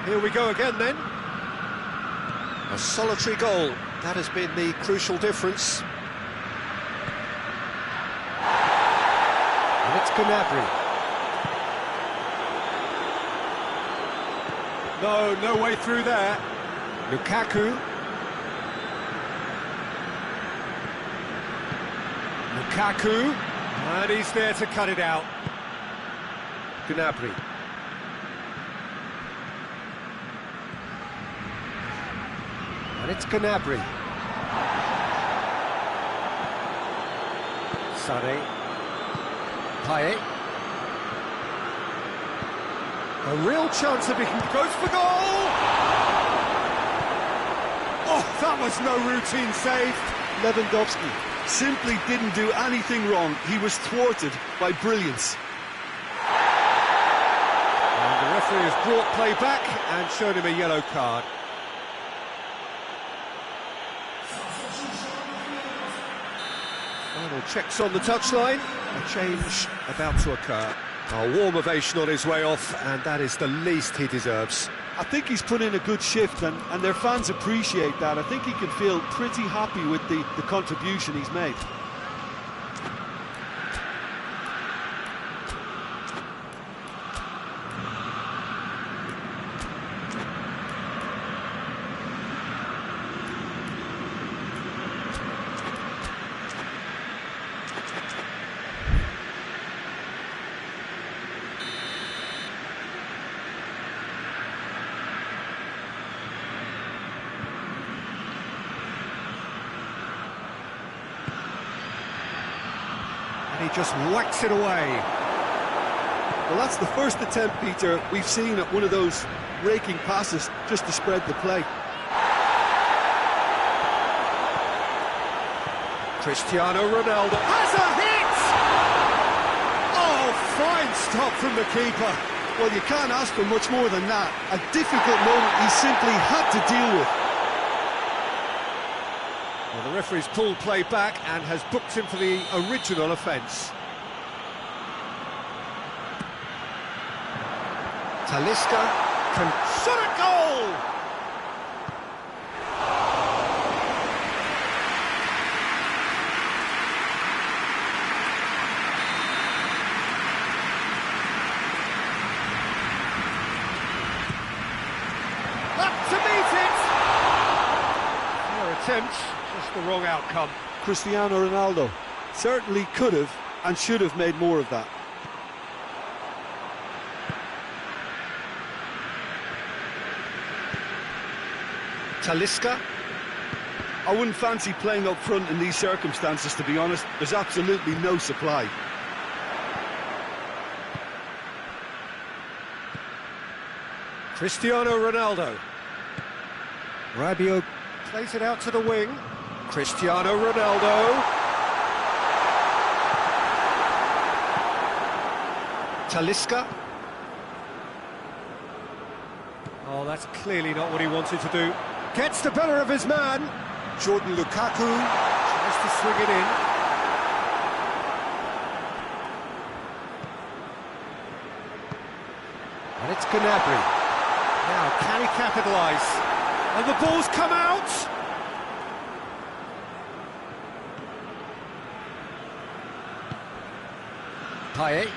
Here we go again then. A solitary goal, that has been the crucial difference. And it's Gnabry. No way through there. Lukaku. Lukaku. And he's there to cut it out. Gnabry. And it's Gnabry. Sané. Payet. A real chance if he goes for goal! Oh, that was no routine save. Lewandowski simply didn't do anything wrong. He was thwarted by brilliance. And the referee has brought play back and shown him a yellow card. Final checks on the touchline. A change about to occur. A warm ovation on his way off, and that is the least he deserves. I think he's put in a good shift, and their fans appreciate that. I think he can feel pretty happy with the contribution he's made. just whacks it away. Well, that's the first attempt, Peter, we've seen at one of those raking passes just to spread the play. Cristiano Ronaldo has a hit! Oh, fine stop from the keeper. Well, you can't ask for much more than that. A difficult moment he simply had to deal with. Well, the referee's pulled play back and has booked him for the original offence. Talisca can shot a goal! Up to meet it! Fair attempt, just the wrong outcome. Cristiano Ronaldo certainly could have and should have made more of that. Talisca. I wouldn't fancy playing up front in these circumstances, to be honest. There's absolutely no supply. Cristiano Ronaldo. Rabiot plays it out to the wing. Cristiano Ronaldo. Talisca. Oh, that's clearly not what he wanted to do. Gets the better of his man. Jordan Lukaku tries to swing it in. And it's Gnabry. Now, can he capitalise? And the ball's come out! Payet.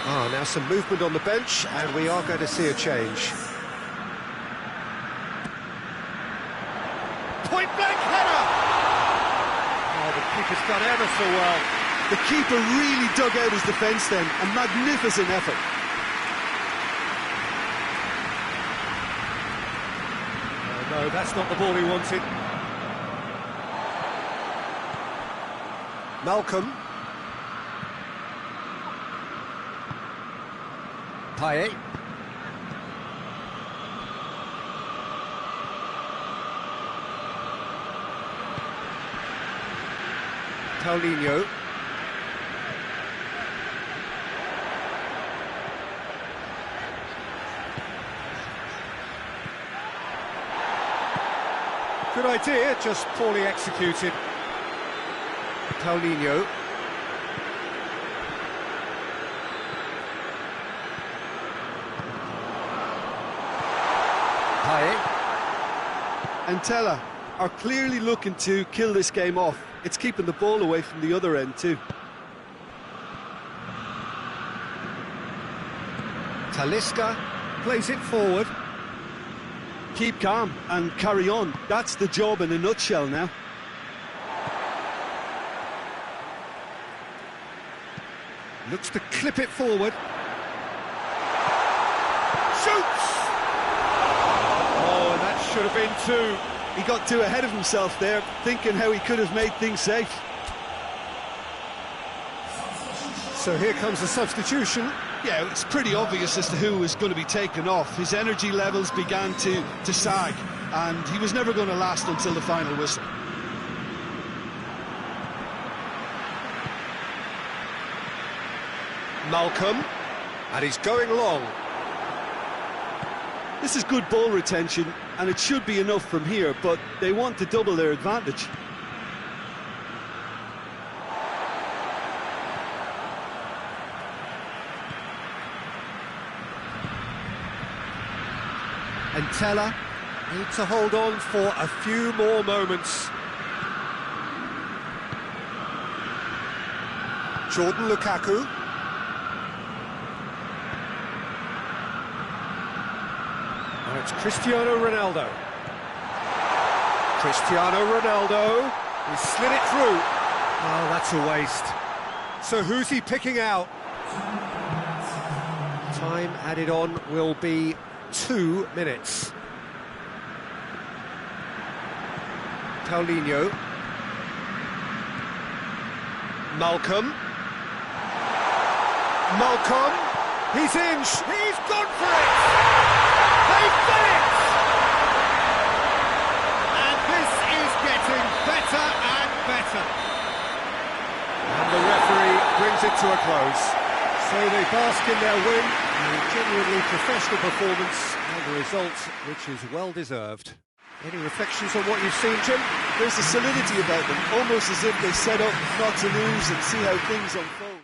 Ah, now some movement on the bench, and we are going to see a change. Point-blank header! Oh, the keeper's done ever so well. The keeper really dug out his defence then. A magnificent effort. Oh, no, that's not the ball he wanted. Malcolm. Payet. Paulinho. Good idea, just poorly executed. Paulinho. And Tella are clearly looking to kill this game off. It's keeping the ball away from the other end too. Talisca plays it forward. Keep calm and carry on. That's the job in a nutshell now. Looks to clip it forward. Shoots! Oh, and that should have been two. He got too ahead of himself there, thinking how he could have made things safe. So here comes the substitution. Yeah, it's pretty obvious as to who was going to be taken off. His energy levels began to sag, and he was never going to last until the final whistle. Malcolm, and he's going long. This is good ball retention, and it should be enough from here, but they want to double their advantage. And Tella need to hold on for a few more moments. Jordan Lukaku. And it's Cristiano Ronaldo. Cristiano Ronaldo. He slid it through. Oh, that's a waste. So who's he picking out? Time added on will be 2 minutes. Paulinho. Malcolm. He's in. He's gone for it. They've done it. And this is getting better and better. And the referee brings it to a close. So they bask in their win, a genuinely professional performance, and a result which is well deserved. Any reflections on what you've seen, Jim? There's a solidity about them, almost as if they set up not to lose and see how things unfold.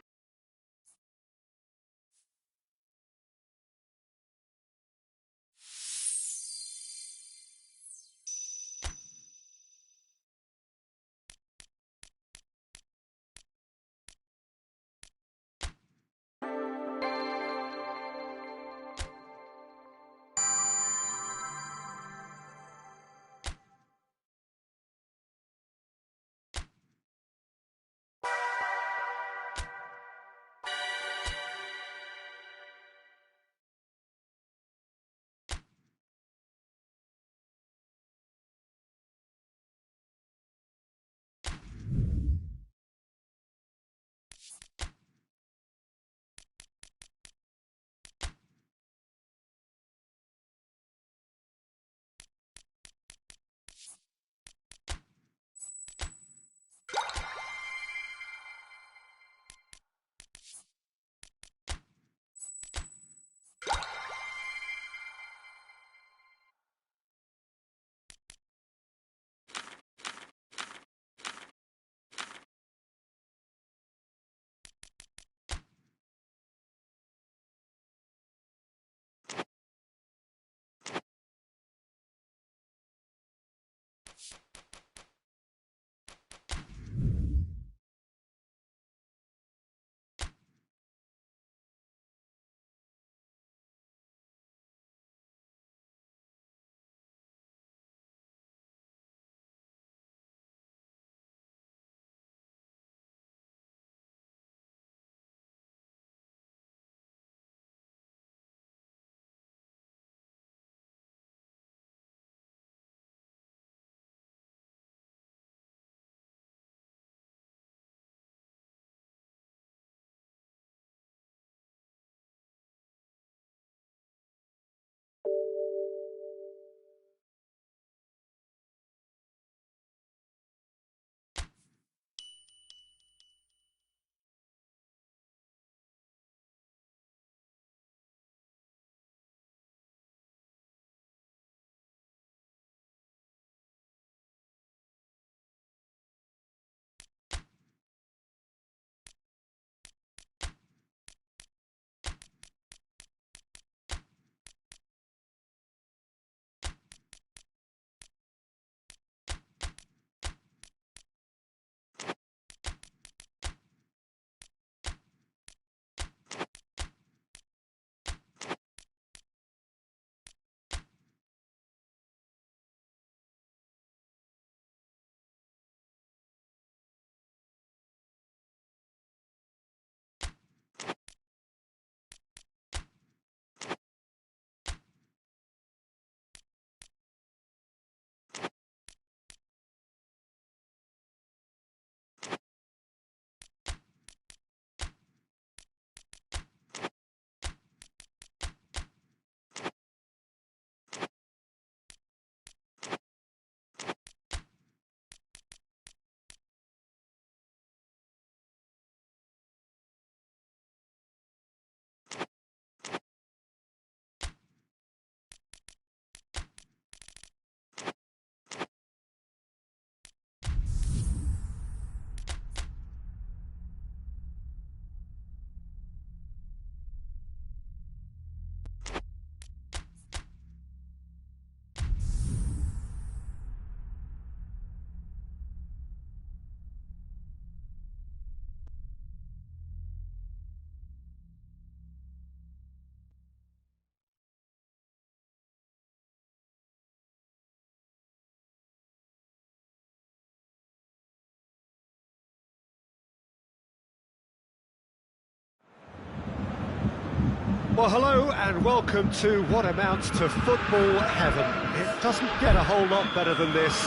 Well, hello and welcome to what amounts to football heaven. It doesn't get a whole lot better than this.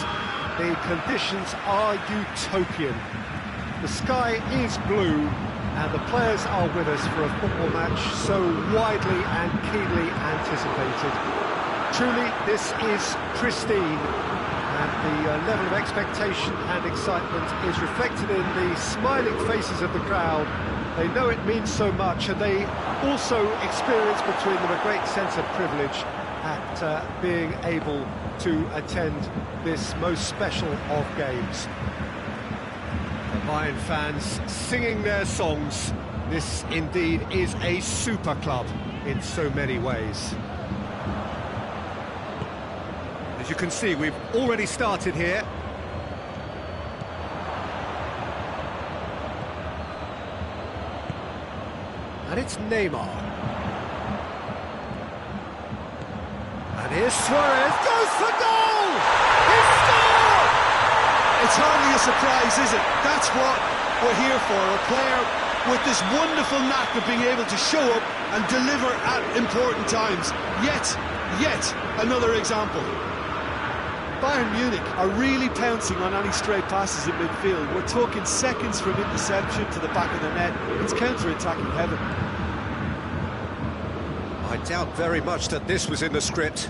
The conditions are utopian. The sky is blue and the players are with us for a football match so widely and keenly anticipated. Truly, this is pristine, and the level of expectation and excitement is reflected in the smiling faces of the crowd. They know it means so much, and they also experience between them a great sense of privilege at being able to attend this most special of games. The Bayern fans singing their songs. This indeed is a super club in so many ways. As you can see, we've already started here. And it's Neymar. And here's Suarez, goes for goal! He scored! It's hardly a surprise, is it? That's what we're here for, a player with this wonderful knack of being able to show up and deliver at important times. Yet another example. Bayern Munich are really pouncing on any stray passes in midfield. We're talking seconds from interception to the back of the net. It's counter-attacking heaven. I doubt very much that this was in the script.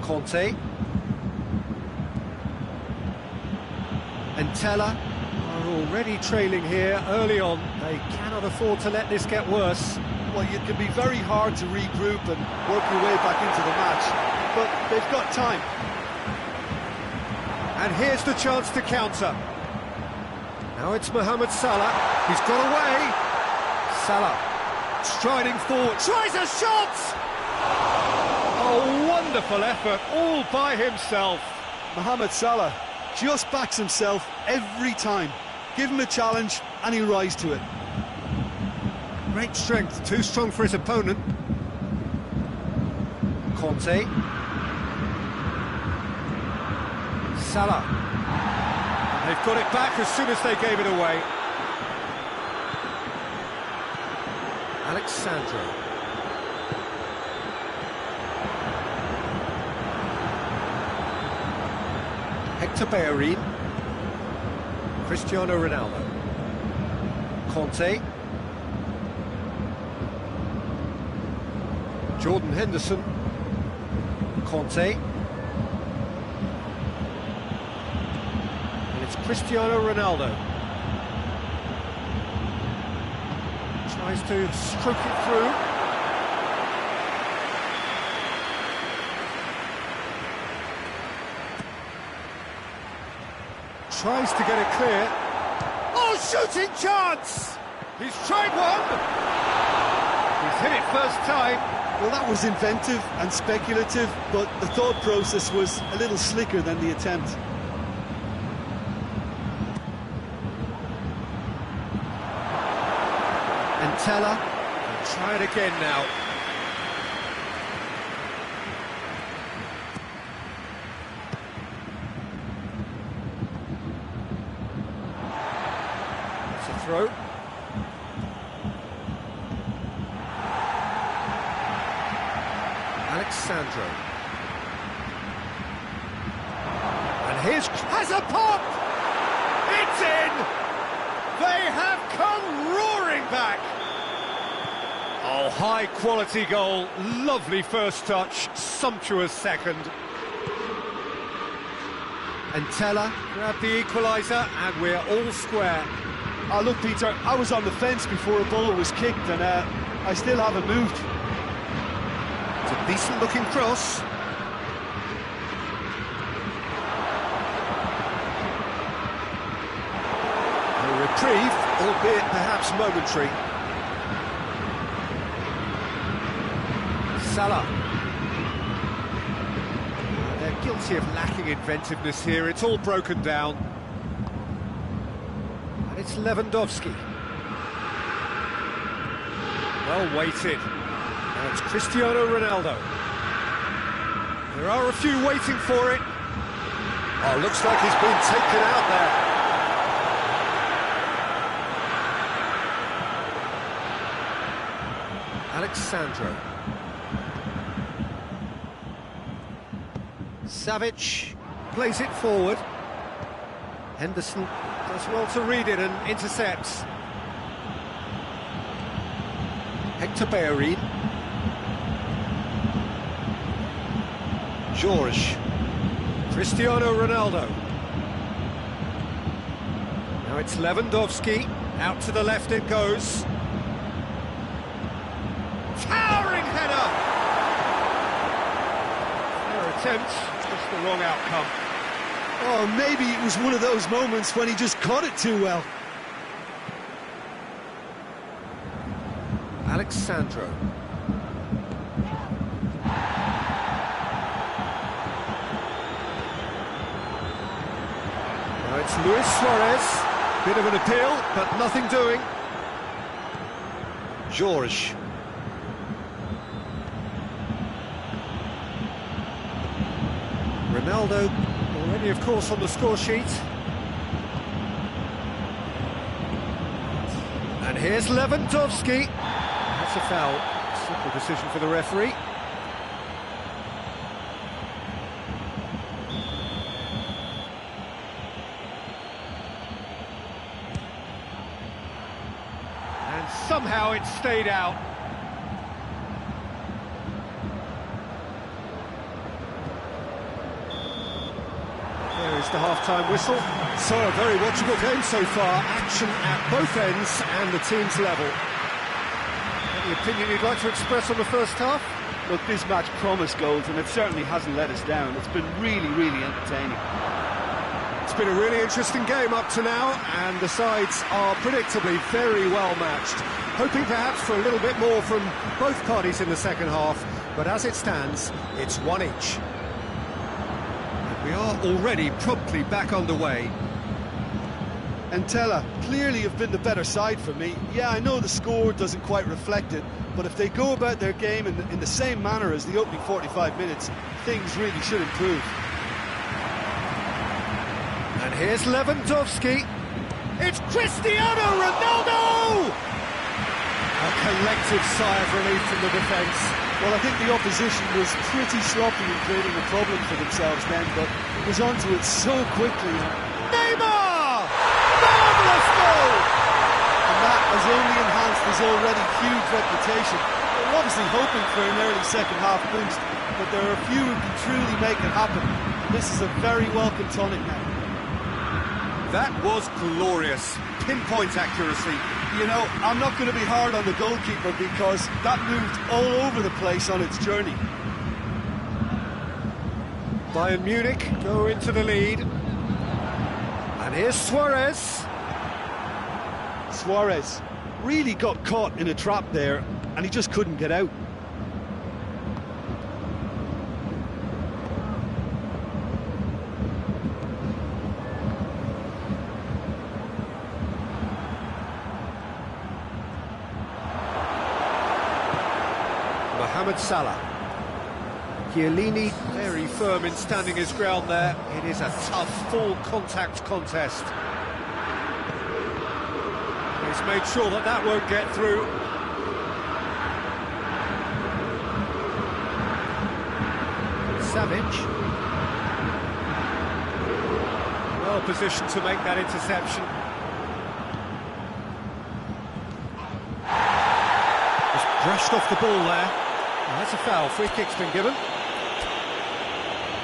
Conte. And Teller are already trailing here early on. They cannot afford to let this get worse. Well, it can be very hard to regroup and work your way back into the match, but they've got time. And here's the chance to counter. Now it's Mohamed Salah. He's got away. Salah striding forward. Tries a shot! A wonderful effort all by himself. Mohamed Salah just backs himself every time. Give him a challenge and he'll rise to it. Great strength, too strong for his opponent. Conte. Salah. They've got it back as soon as they gave it away. Alexandro. Hector Bellerin. Cristiano Ronaldo. Conte. Jordan Henderson. Conte. And it's Cristiano Ronaldo. Tries to stroke it through. Tries to get it clear. Oh, shooting chance! He's tried one! He's hit it first time. Well, that was inventive and speculative, but the thought process was a little slicker than the attempt. And Teller will try it again now. It's a throw. Alexandro. And here's... has a pop! It's in! They have come roaring back! Oh, high-quality goal. Lovely first touch. Sumptuous second. And Teller grabbed the equaliser, and we're all square. Oh, look, Peter, I was on the fence before a ball was kicked, and I still haven't moved. It's a decent-looking cross. A reprieve, albeit perhaps momentary. Salah. They're guilty of lacking inventiveness here. It's all broken down. And it's Lewandowski. Well weighted. Now it's Cristiano Ronaldo. There are a few waiting for it. Oh, looks like he's been taken out there. Alexandro. Savic plays it forward. Henderson does well to read it and intercepts. Hector Bellerin. George. Cristiano Ronaldo. Now it's Lewandowski. Out to the left it goes. Towering header! Fair attempt, just the wrong outcome. Oh, maybe it was one of those moments when he just caught it too well. Alexandro. Now it's Luis Suarez. Bit of an appeal, but nothing doing. George. Ronaldo already, of course, on the score sheet. And here's Lewandowski. That's a foul. Simple decision for the referee. And somehow it stayed out. There is the half-time whistle. So a very watchable game so far. Action at both ends and the team's level. Any opinion you'd like to express on the first half? Look, this match promised goals, and it certainly hasn't let us down. It's been really, really entertaining. It's been a really interesting game up to now, and the sides are predictably very well matched. Hoping perhaps for a little bit more from both parties in the second half, but as it stands, it's one each. We are already promptly back underway. And Tella clearly have been the better side for me. Yeah, I know the score doesn't quite reflect it, but if they go about their game in the same manner as the opening 45 minutes, things really should improve. And here's Lewandowski. It's Cristiano Ronaldo! A collective sigh of relief from the defence. Well, I think the opposition was pretty sloppy in creating a problem for themselves then, but it was onto it so quickly. Neymar! Marvellous goal! And that has only enhanced his already huge reputation. We're obviously hoping for an early second-half boost, but there are a few who can truly make it happen. This is a very welcome tonic now. That was glorious. Pinpoint accuracy. You know, I'm not going to be hard on the goalkeeper because that moved all over the place on its journey. Bayern Munich go into the lead. And here's Suarez. Suarez really got caught in a trap there, and he just couldn't get out. Mohamed Salah. Chiellini very firm in standing his ground there. It is a tough full contact contest. He's made sure that that won't get through. Savic. Well positioned to make that interception. Just brushed off the ball there. Oh, that's a foul. Free kick's been given.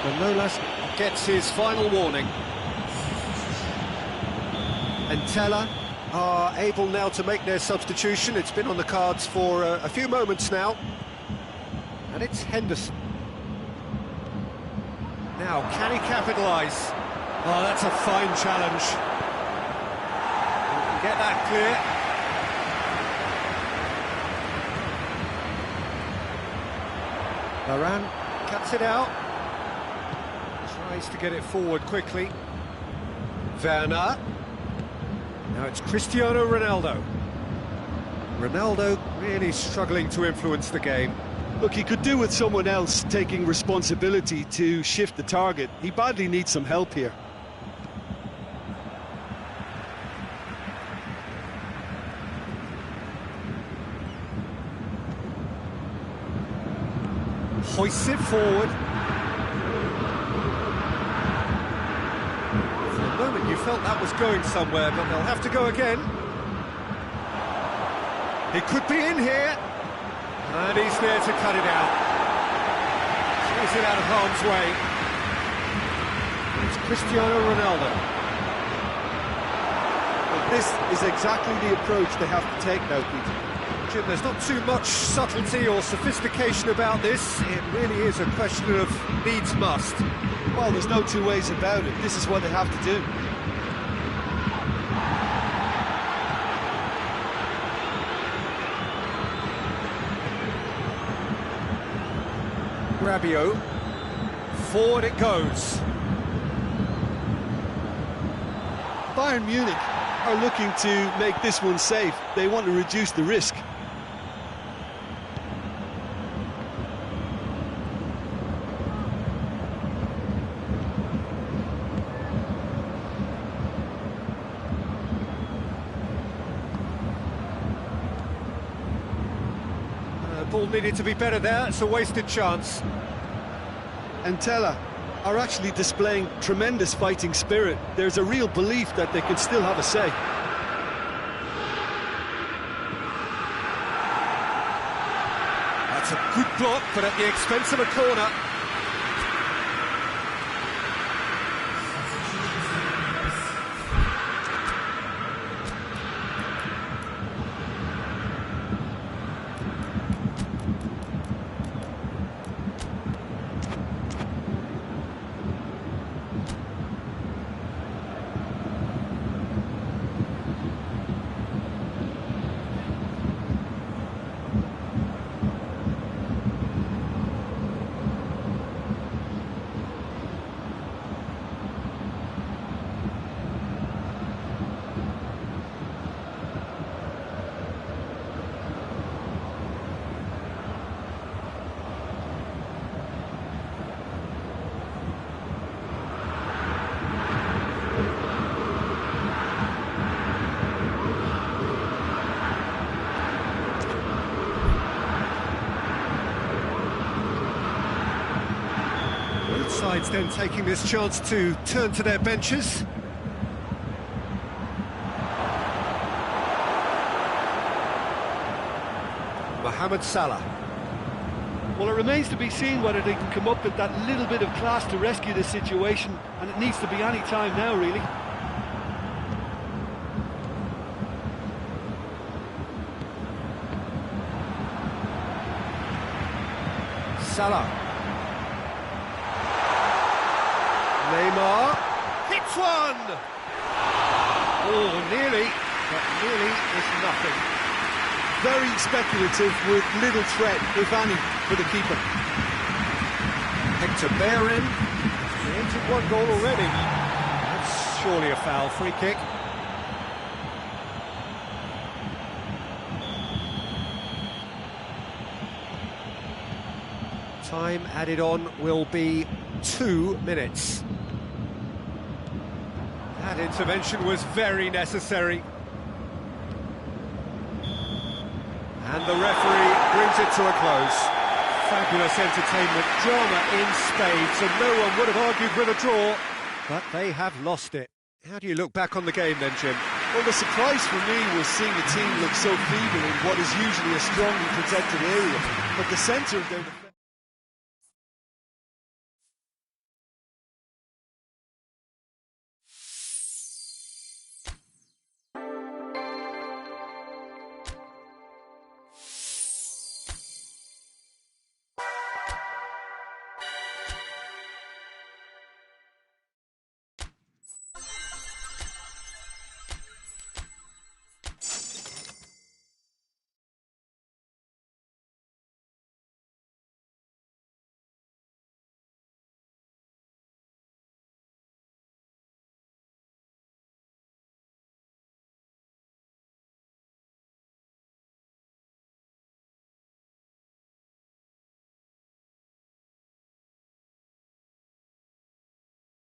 Manolas gets his final warning. And Tella are able now to make their substitution. It's been on the cards for a few moments now. And it's Henderson. Now, can he capitalise? Oh, that's a fine challenge. He can get that clear. Varane cuts it out. Tries to get it forward quickly. Werner. Now it's Cristiano Ronaldo. Ronaldo really struggling to influence the game. Look, he could do with someone else taking responsibility to shift the target. He badly needs some help here. hoists it forward. For a moment you felt that was going somewhere, but they'll have to go again. He could be in here, and he's there to cut it out. Clears it out of harm's way. It's Cristiano Ronaldo. Well, this is exactly the approach they have to take now, Peter. Jim, there's not too much subtlety or sophistication about this. It really is a question of needs must. Well, there's no two ways about it. This is what they have to do. Rabiot. Forward it goes. Bayern Munich are looking to make this one safe. They want to reduce the risk. Ball needed to be better there. It's a wasted chance. And Tella are actually displaying tremendous fighting spirit. There's a real belief that they can still have a say. That's a good block, but at the expense of a corner. Sides then taking this chance to turn to their benches. Mohamed Salah. Well, it remains to be seen whether they can come up with that little bit of class to rescue the situation, and it needs to be any time now, really. Salah. Neymar hits one! Oh, nearly, but nearly is nothing. Very speculative with little threat, if any, for the keeper. Hector Bellerin created one goal already. That's surely a foul. Free kick. Time added on will be 2 minutes. That intervention was very necessary. And the referee brings it to a close. Fabulous entertainment, drama in spades, and no one would have argued with a draw, but they have lost it. How do you look back on the game then, Jim? Well, the surprise for me was seeing a team look so feeble in what is usually a strongly protected area, but the centre of their defence...